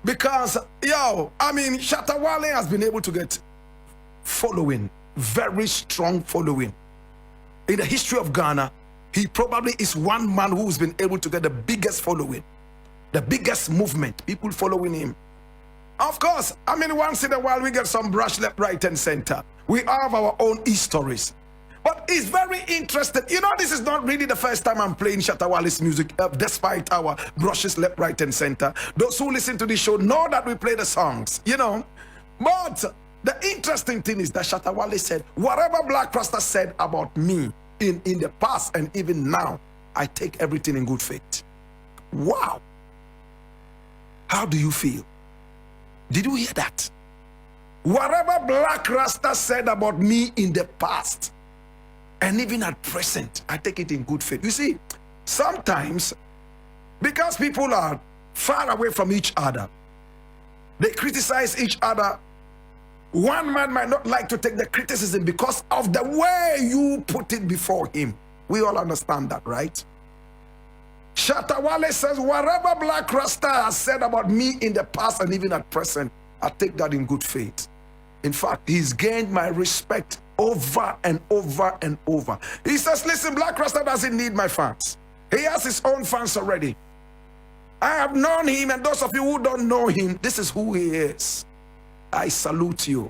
Because, Shatta WALE has been able to get following, very strong following. In the history of Ghana, he probably is one man who's been able to get the biggest following. The biggest movement, people following him. Of course, once in a while we get some brush left, right, and center. We have our own histories. But it's very interesting. You know, this is not really the first time I'm playing Shatta WALE's music, despite our brushes left, right, and center. Those who listen to this show know that we play the songs, you know. But the interesting thing is that Shatta WALE said, whatever Blakk Rasta said about me in the past and even now, I take everything in good faith. Wow. How do you feel? Did you hear that? Whatever Blakk Rasta said about me in the past and even at present, I take it in good faith. You see, sometimes because people are far away from each other, they criticize each other. One man might not like to take the criticism because of the way you put it before him. We all understand that, right? Shatta WALE says, whatever Blakk Rasta has said about me in the past and even at present, I take that in good faith. In fact, he's gained my respect over and over and over. He says, listen, Blakk Rasta doesn't need my fans. He has his own fans already. I have known him, and those of you who don't know him, this is who he is. I salute you.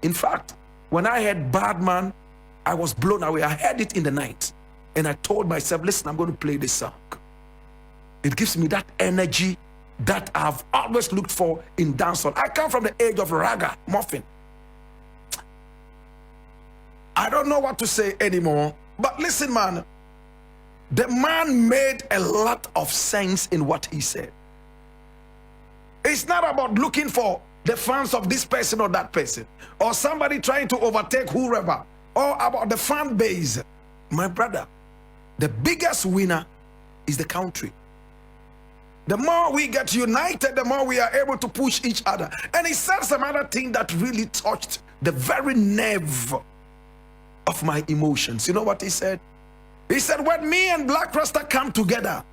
In fact, when I heard Bad Man, I was blown away. I heard it in the night, and I told myself, listen, I'm going to play this song. It gives me that energy that I've always looked for in dancehall. I come from the age of raga, muffin. I don't know what to say anymore, but listen, man, the man made a lot of sense in what he said. It's not about looking for the fans of this person or that person, or somebody trying to overtake whoever, or about the fan base. My brother, the biggest winner is the country. The more we get united, the more we are able to push each other. And he said some other thing that really touched the very nerve of my emotions. You know what he said? He said, when me and Blakk Rasta come together,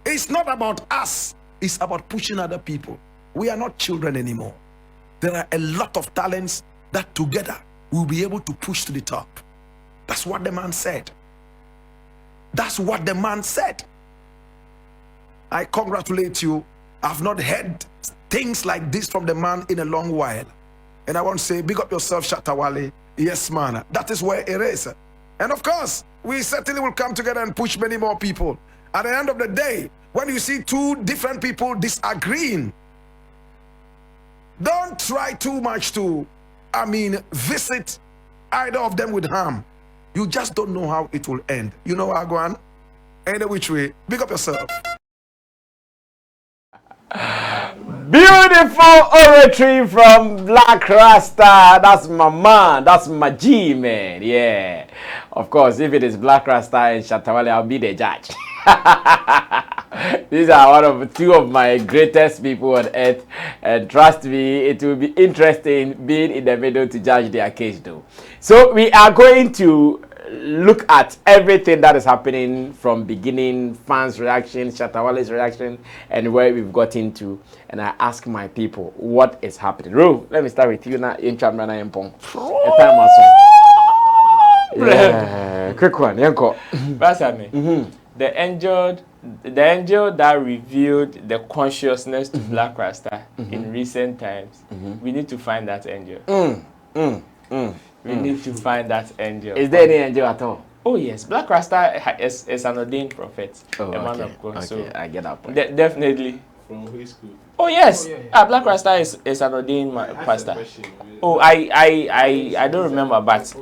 it's not about us, it's about pushing other people. We are not children anymore. There are a lot of talents that together we'll be able to push to the top. That's what the man said. That's what the man said. I congratulate you. I've not heard things like this from the man in a long while. And I want to say, big up yourself, Shatta WALE. Yes, man. That is where it is. And of course, we certainly will come together and push many more people. At the end of the day, when you see two different people disagreeing, don't try too much to, visit either of them with harm. You just don't know how it will end. You know, Agwan? Any which way, big up yourself. Beautiful oratory from Blakk Rasta. That's my man. That's my G, man. Yeah. Of course, if it is Blakk Rasta and Shatta WALE, I'll be the judge. These are two of my greatest people on earth. And trust me, it will be interesting being in the middle to judge their case, though. So we are going to look at everything that is happening from beginning, fans' reaction, Shatta WALE's reaction, and where we've got into. And I ask my people, what is happening? Ru, let me start with you now. In Chambrana Empong. Yeah, quick one. Basame, the angel that revealed the consciousness to Blakk Rasta in recent times, we need to find that angel. We need to find that angel. Is there any angel at all? Oh yes, Blakk Rasta is an ordained prophet, a man of God. Okay, So I get that point. Definitely. From which school? Oh yes, Blakk Rasta is an ordained pastor. Oh, I don't remember, but it's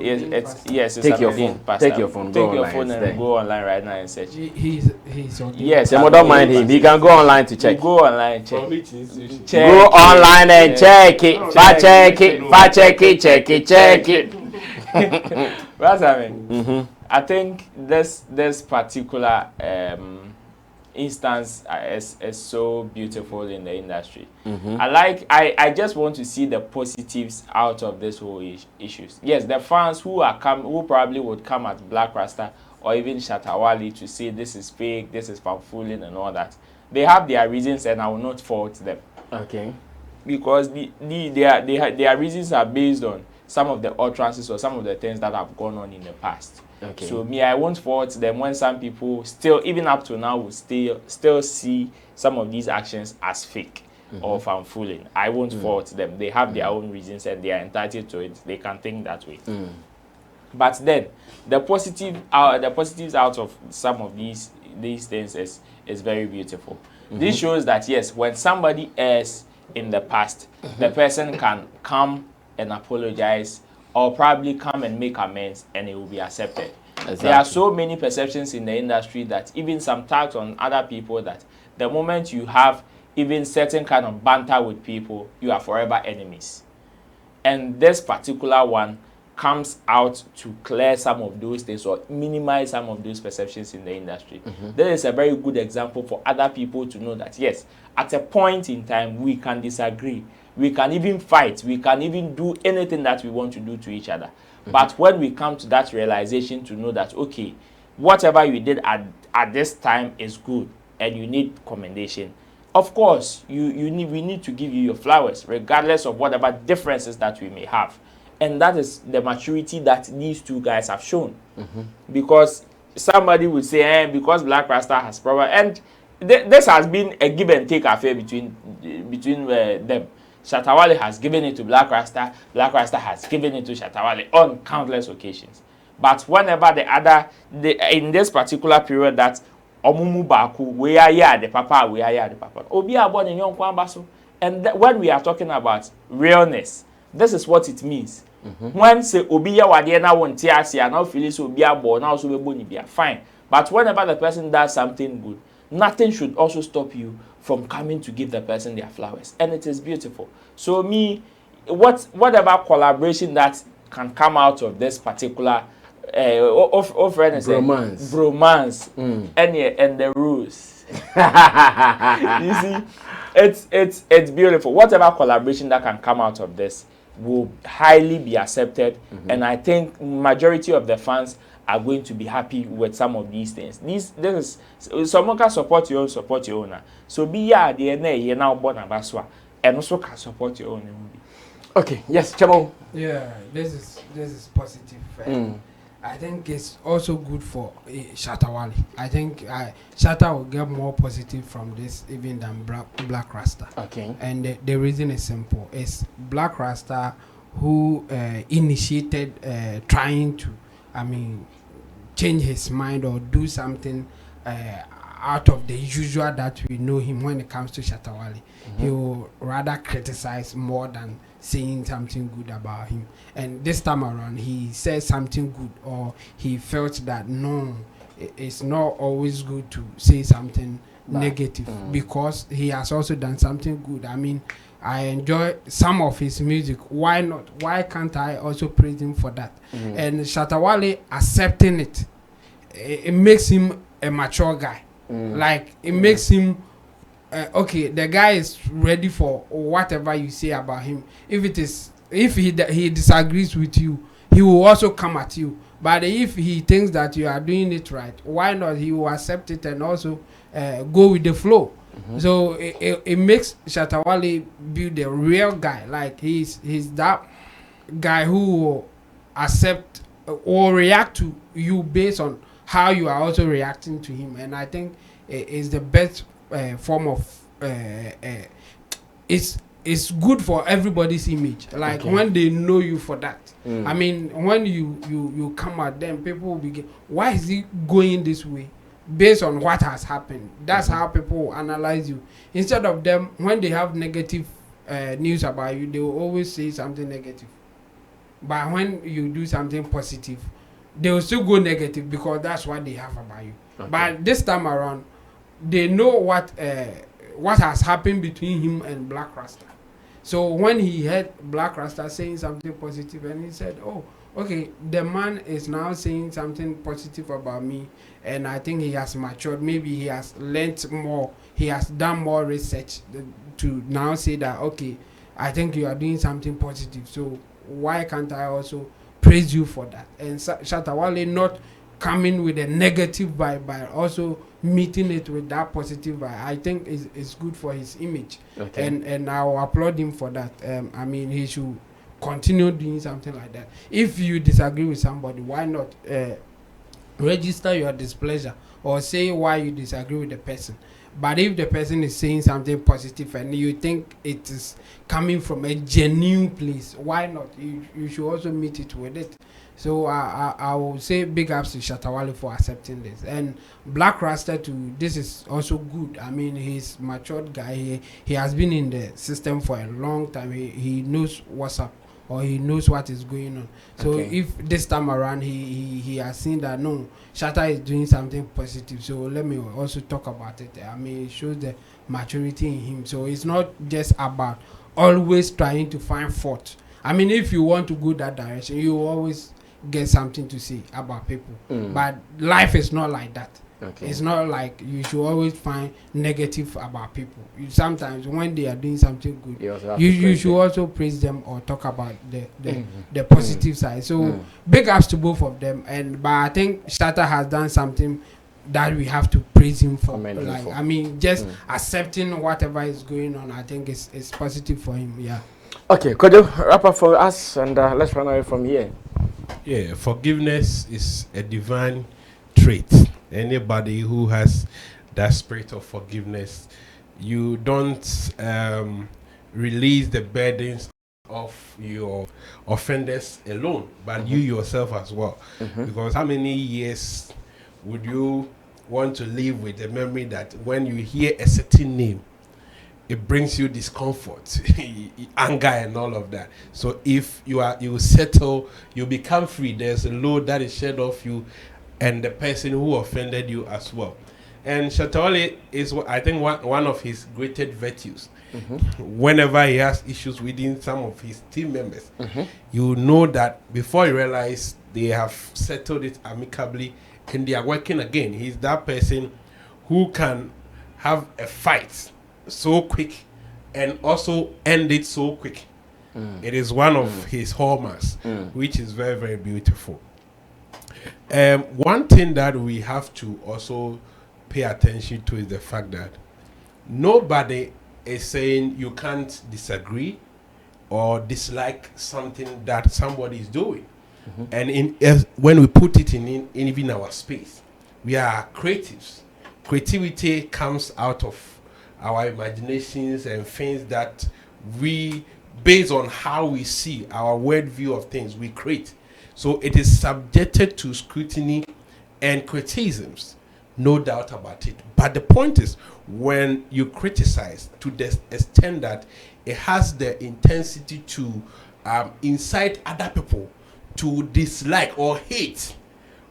Take an your ordained phone. pastor. Take your phone. Take Go your online, phone it's and there. go online right now and search. He's on. Yes, Don't mind him. He can go online to check. Go online, check. From which institution? Go online and check it. Check it. Check it. That's I mean. I think this particular instance is so beautiful in the industry. I just want to see the positives out of this whole issues. Yes, the fans who probably would come at Blakk Rasta or even Shatta WALE to say this is fake, this is fanfooling and all that. They have their reasons and I will not fault them. Okay. Because their reasons are based on some of the utterances or some of the things that have gone on in the past. Okay. So I won't fault them when some people still, even up to now, will still see some of these actions as fake or fanfooling. I won't fault them. They have their own reasons and they are entitled to it. They can think that way. But then the positives out of some of these things is very beautiful. This shows that yes, when somebody errs in the past, the person can come and apologize or probably come and make amends and it will be accepted. Exactly. There are so many perceptions in the industry that even some tags on other people that the moment you have even certain kind of banter with people, you are forever enemies. And this particular one comes out to clear some of those things or minimize some of those perceptions in the industry. This is a very good example for other people to know that yes, at a point in time we can disagree. We can even fight. We can even do anything that we want to do to each other. But when we come to that realization to know that, okay, whatever you did at this time is good and you need commendation, of course, we need to give you your flowers, regardless of whatever differences that we may have. And that is the maturity that these two guys have shown. Because somebody would say, because Blakk Rasta has problem, and this has been a give and take affair between them. Shatta WALE has given it to Blakk Rasta. Blakk Rasta has given it to Shatta WALE on countless occasions. But whenever in this particular period that omumu baku we are ya the papa we are ya the papa obi abon in yon kwamba so and when we are talking about realness this is what it means when say obi ya wade na wonte ase na feel say obi abo na so be boni bia fine but whenever the person does something good nothing should also stop you from coming to give the person their flowers and it is beautiful so me whatever collaboration that can come out of this particular bromance and the rules you see it's beautiful whatever collaboration that can come out of this will highly be accepted and I think majority of the fans are going to be happy with some of these things. This is someone can support your own. So be ya the now born abaswa and also can support your own movie. Okay, yes, Chamo. Yeah, this is positive. I think it's also good for Shatta WALE. I think Shatta will get more positive from this even than Blakk Rasta. Okay. And the reason is simple. It's Blakk Rasta who initiated trying to, change his mind or do something out of the usual that we know him when it comes to Shatta WALE. He will rather criticize more than saying something good about him. And this time around, he said something good, or he felt that no, it's not always good to say something negative because he has also done something good. I enjoy some of his music. Why not? Why can't I also praise him for that? And Shatta WALE accepting it, it makes him a mature guy. Like it makes him okay. The guy is ready for whatever you say about him. If he disagrees with you, he will also come at you. But if he thinks that you are doing it right, why not? He will accept it and also go with the flow. So it makes Shatta WALE build a real guy. Like he's that guy who will accept or react to you based on how you are also reacting to him. And I think it's the best form of it's good for everybody's image. Like when they know you for that. When you come at them, people will be why is he going this way? Based on what has happened. That's how people will analyze you. Instead of them, when they have negative news about you, they will always say something negative. But when you do something positive, they will still go negative because that's what they have about you. But this time around, they know what has happened between him and Blakk Rasta. So when he heard Blakk Rasta saying something positive, and he said, oh, okay, the man is now saying something positive about me, and I think he has matured. Maybe he has learnt more. He has done more research to now say that, okay, I think you are doing something positive. So why can't I also praise you for that? And Shatta WALE not coming with a negative vibe, but also meeting it with that positive vibe, I think is good for his image. And I will applaud him for that. He should continue doing something like that. If you disagree with somebody, why not register your displeasure or say why you disagree with the person? But if the person is saying something positive and you think it is coming from a genuine place, why not? You should also meet it with it. So I will say big ups to Shatta WALE for accepting this. And Blakk Rasta too, this is also good. He's matured guy. He has been in the system for a long time. He knows what's up, or he knows what is going on. So if this time around he has seen that no, Shatta is doing something positive, so let me also talk about it. It shows the maturity in him. So it's not just about always trying to find fault. If you want to go that direction, you always get something to say about people. But life is not like that. It's not like you should always find negative about people. Sometimes when they are doing something good, you should also praise them or talk about the positive side. So big ups to both of them. But I think Shatta has done something that we have to praise him for. Just accepting whatever is going on, I think it's positive for him. Yeah. Okay, could you wrap up for us and let's run away from here? Yeah, forgiveness is a divine trait. Anybody who has that spirit of forgiveness, you don't release the burdens of your offenders alone, but you yourself as well. Because how many years would you want to live with the memory that when you hear a certain name, it brings you discomfort, anger, and all of that. So if you settle, you become free. There's a load that is shed off you, and the person who offended you as well. And Shatta WALE is, I think, one of his greatest virtues. Whenever he has issues within some of his team members, you know that before you realize they have settled it amicably and they are working again. He's that person who can have a fight so quick and also end it so quick. It is one of his hallmarks, which is very, very beautiful. One thing that we have to also pay attention to is the fact that nobody is saying you can't disagree or dislike something that somebody is doing. And when we put it in even our space, we are creatives. Creativity comes out of our imaginations and things that we, based on how we see our world view of things, we create. So it is subjected to scrutiny and criticisms, no doubt about it. But the point is, when you criticize to the extent that it has the intensity to incite other people to dislike or hate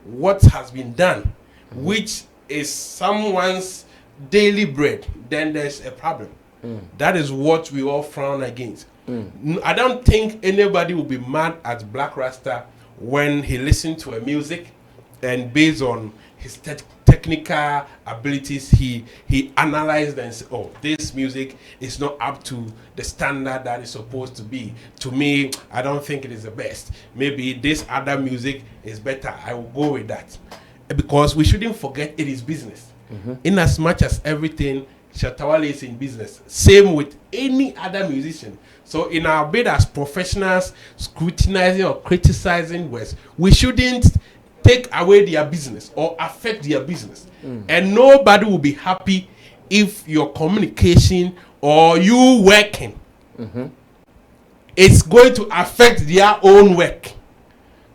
what has been done, which is someone's daily bread, then there's a problem. That is what we all frown against. I don't think anybody will be mad at Blakk Rasta when he listens to a music and based on his technical abilities, he analyzed and said, oh, this music is not up to the standard that it's supposed to be. To me, I don't think it is the best. Maybe this other music is better. I will go with that. Because we shouldn't forget it is business. In as much as everything, Shatta WALE is in business. Same with any other musician. So in our bid as professionals, scrutinizing or criticizing words, we shouldn't take away their business or affect their business. And nobody will be happy if your communication or you working it's going to affect their own work.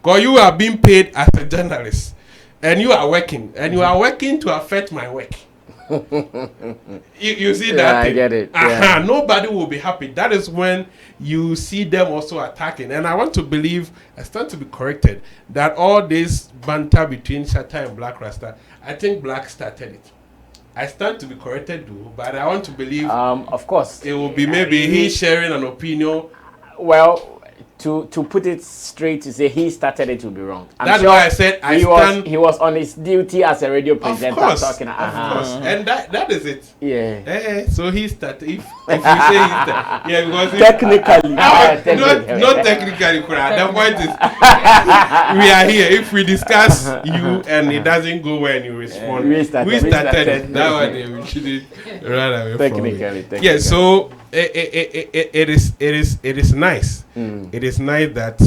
Because you are being paid as a journalist and you are working and you are working to affect my work. you see that thing? I get it. Yeah. Nobody will be happy. That is when you see them also attacking. And I want to believe, I stand to be corrected, that all this banter between Shatta and Blakk Rasta, I think Blakk started it. I stand to be corrected too, but I want to believe of course it will be maybe he sharing an opinion. Well, to put it straight, to say he started it would be wrong. That's why I said he was on his duty as a radio presenter talking. Of course. And that is it. Yeah. So he started. If you say he started, yeah, because technically, not technically. The point is, we are here. If we discuss you and it doesn't go well and you respond, we started. That one we shouldn't run away from it. Yeah. So it is nice. It is nice that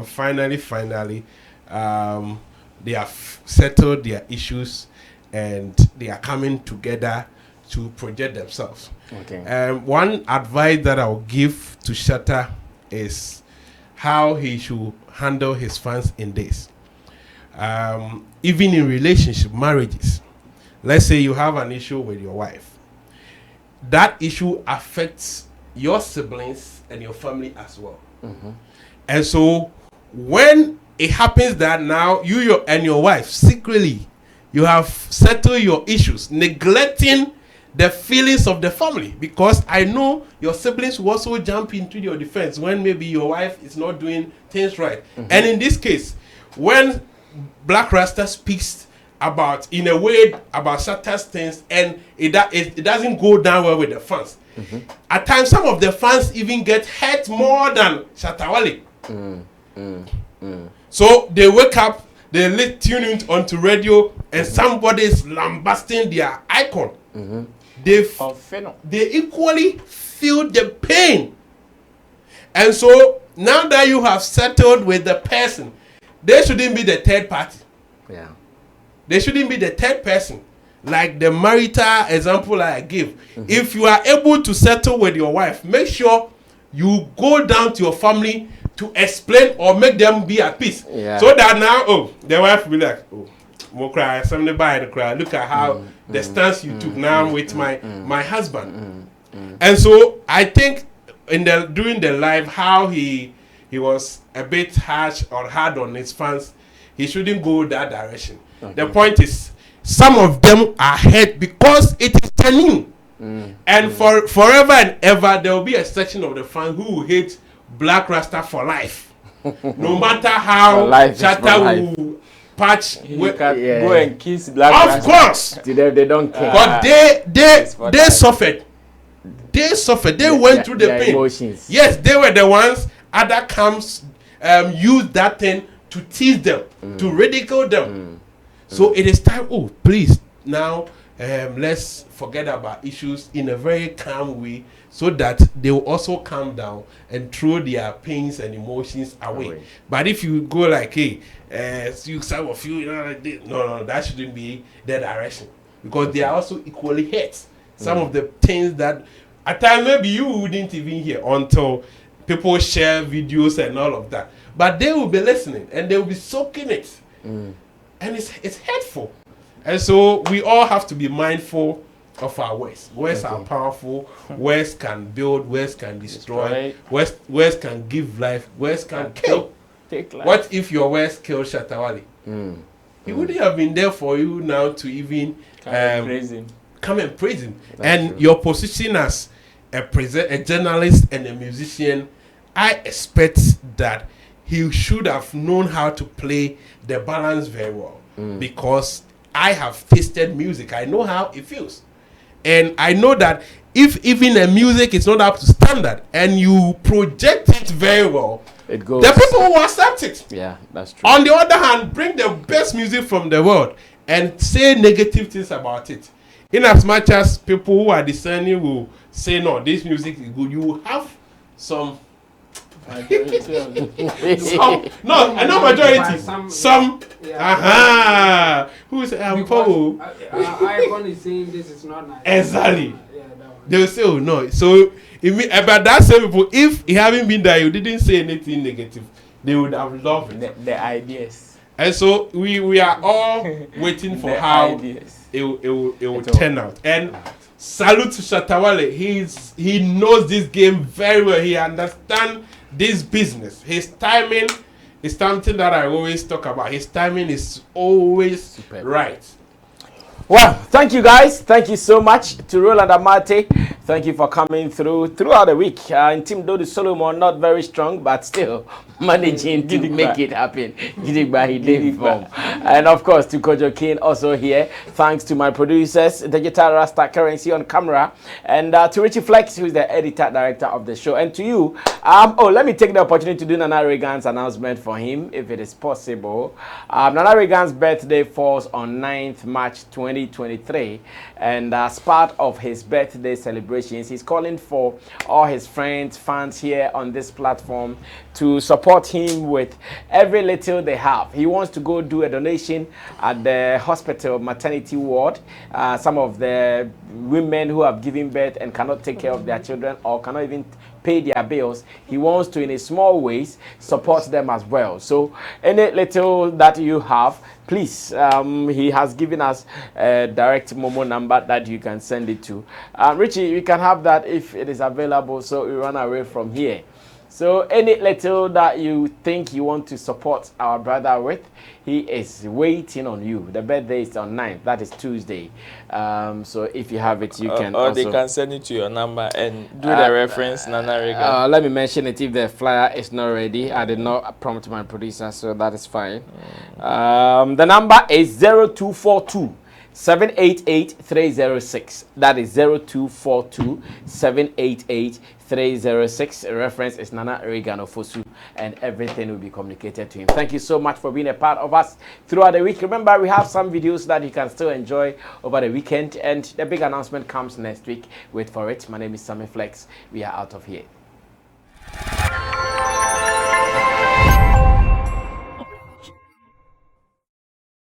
finally they have settled their issues and they are coming together to project themselves. One advice that I will give to Shatta is how he should handle his fans in this. Even in relationship, marriages. Let's say you have an issue with your wife. That issue affects your siblings and your family as well. And so when it happens that now you and your wife secretly you have settled your issues, neglecting the feelings of the family, because I know your siblings will also jump into your defense when maybe your wife is not doing things right. And in this case, when Blakk Rasta speaks about in a way about Shatta's things and it doesn't go down well with the fans. At times some of the fans even get hurt more than Shatta WALE. So they wake up, they tune in onto radio and somebody is lambasting their icon. They equally feel the pain. And so now that you have settled with the person, they shouldn't be the third party. They shouldn't be the third person. Like the marital example I give. If you are able to settle with your wife, make sure you go down to your family to explain or make them be at peace. So that now, the wife will be like, more cry, somebody buy the cry. Look at how the stance you took now with my husband. And so I think during the live, how he was a bit harsh or hard on his fans, he shouldn't go that direction. The point is, some of them are hurt because it is genuine. And forever and ever, there will be a section of the fans who will hate Black Rasta for life. No matter how Shatta will patch. You can go and kiss Black Rasta. Of course. To them, they don't care. But they suffered. They suffered. They went through the pain. Emotions. Yes, they were the ones. Other camps used that thing to tease them, to ridicule them. So it is time. Oh, please now. Let's forget about issues in a very calm way so that they will also calm down and throw their pains and emotions away. But if you go like, hey, some of you, like this, no, that shouldn't be the direction, because they are also equally hurt. Some of the things that at times maybe you wouldn't even hear until people share videos and all of that. But they will be listening and they will be soaking it. And it's hurtful. And so we all have to be mindful of our words. Words are powerful. Words can build. Words can destroy. Words can give life. Words can kill. Take life. What if your words kill Shatta WALE? He wouldn't have been there for you now to even come and praise him. And true. Your position as a journalist and a musician, I expect that he should have known how to play the balance very well, because I have tasted music. I know how it feels. And I know that if even a music is not up to standard and you project it very well, it goes. The people will accept it. Yeah, that's true. On the other hand, bring the best music from the world and say negative things about it. In as much as people who are discerning will say, no, this music is good, you will have some... majority. Some. Who's Paul? Icon is saying this is not nice. Exactly. They will say, oh no. So, but that same people, if he haven't been there, you didn't say anything negative, they would have loved it. The ideas. And so we are all waiting for how it will turn out. And salute to Shatta WALE. He knows this game very well. He understands this business. His timing is something that I always talk about. His timing is always right. Well, thank you guys. Thank you so much to Roland Amate. Thank you for coming throughout the week. And Team Dodi Solomon, not very strong, but still managing to make it happen. And of course, to Kojo King also here. Thanks to my producers, Digital Rasta Currency on camera, and to Richie Flex, who is the editor director of the show. And to you, let me take the opportunity to do Nana Regan's announcement for him, if it is possible. Nana Regan's birthday falls on 9th March 2023, and as part of his birthday celebrations, he's calling for all his friends, fans here on this platform to support him with every little they have. He wants to go do a donation at the hospital maternity ward. Some of the women who have given birth and cannot take care of their children or cannot even pay their bills, he wants to, in a small ways, support them as well. So any little that you have, please, he has given us a direct Momo number that you can send it to. Richie, you can have that if it is available, so we run away from here. So any little that you think you want to support our brother with, he is waiting on you. The birthday is on 9th. That is Tuesday. So if you have it, you can or also... they can send it to your number and do the reference, Nana Regan. Let me mention it if the flyer is not ready. I did not prompt my producer, so that is fine. The number is 0242 788 306. That is 0242 788 306. Reference is Nana Regan Ofosu, and everything will be communicated to him. Thank you so much for being a part of us throughout the week. Remember, we have some videos that you can still enjoy over the weekend, and the big announcement comes next week. Wait for it. My name is Sammy Flex. We are out of here.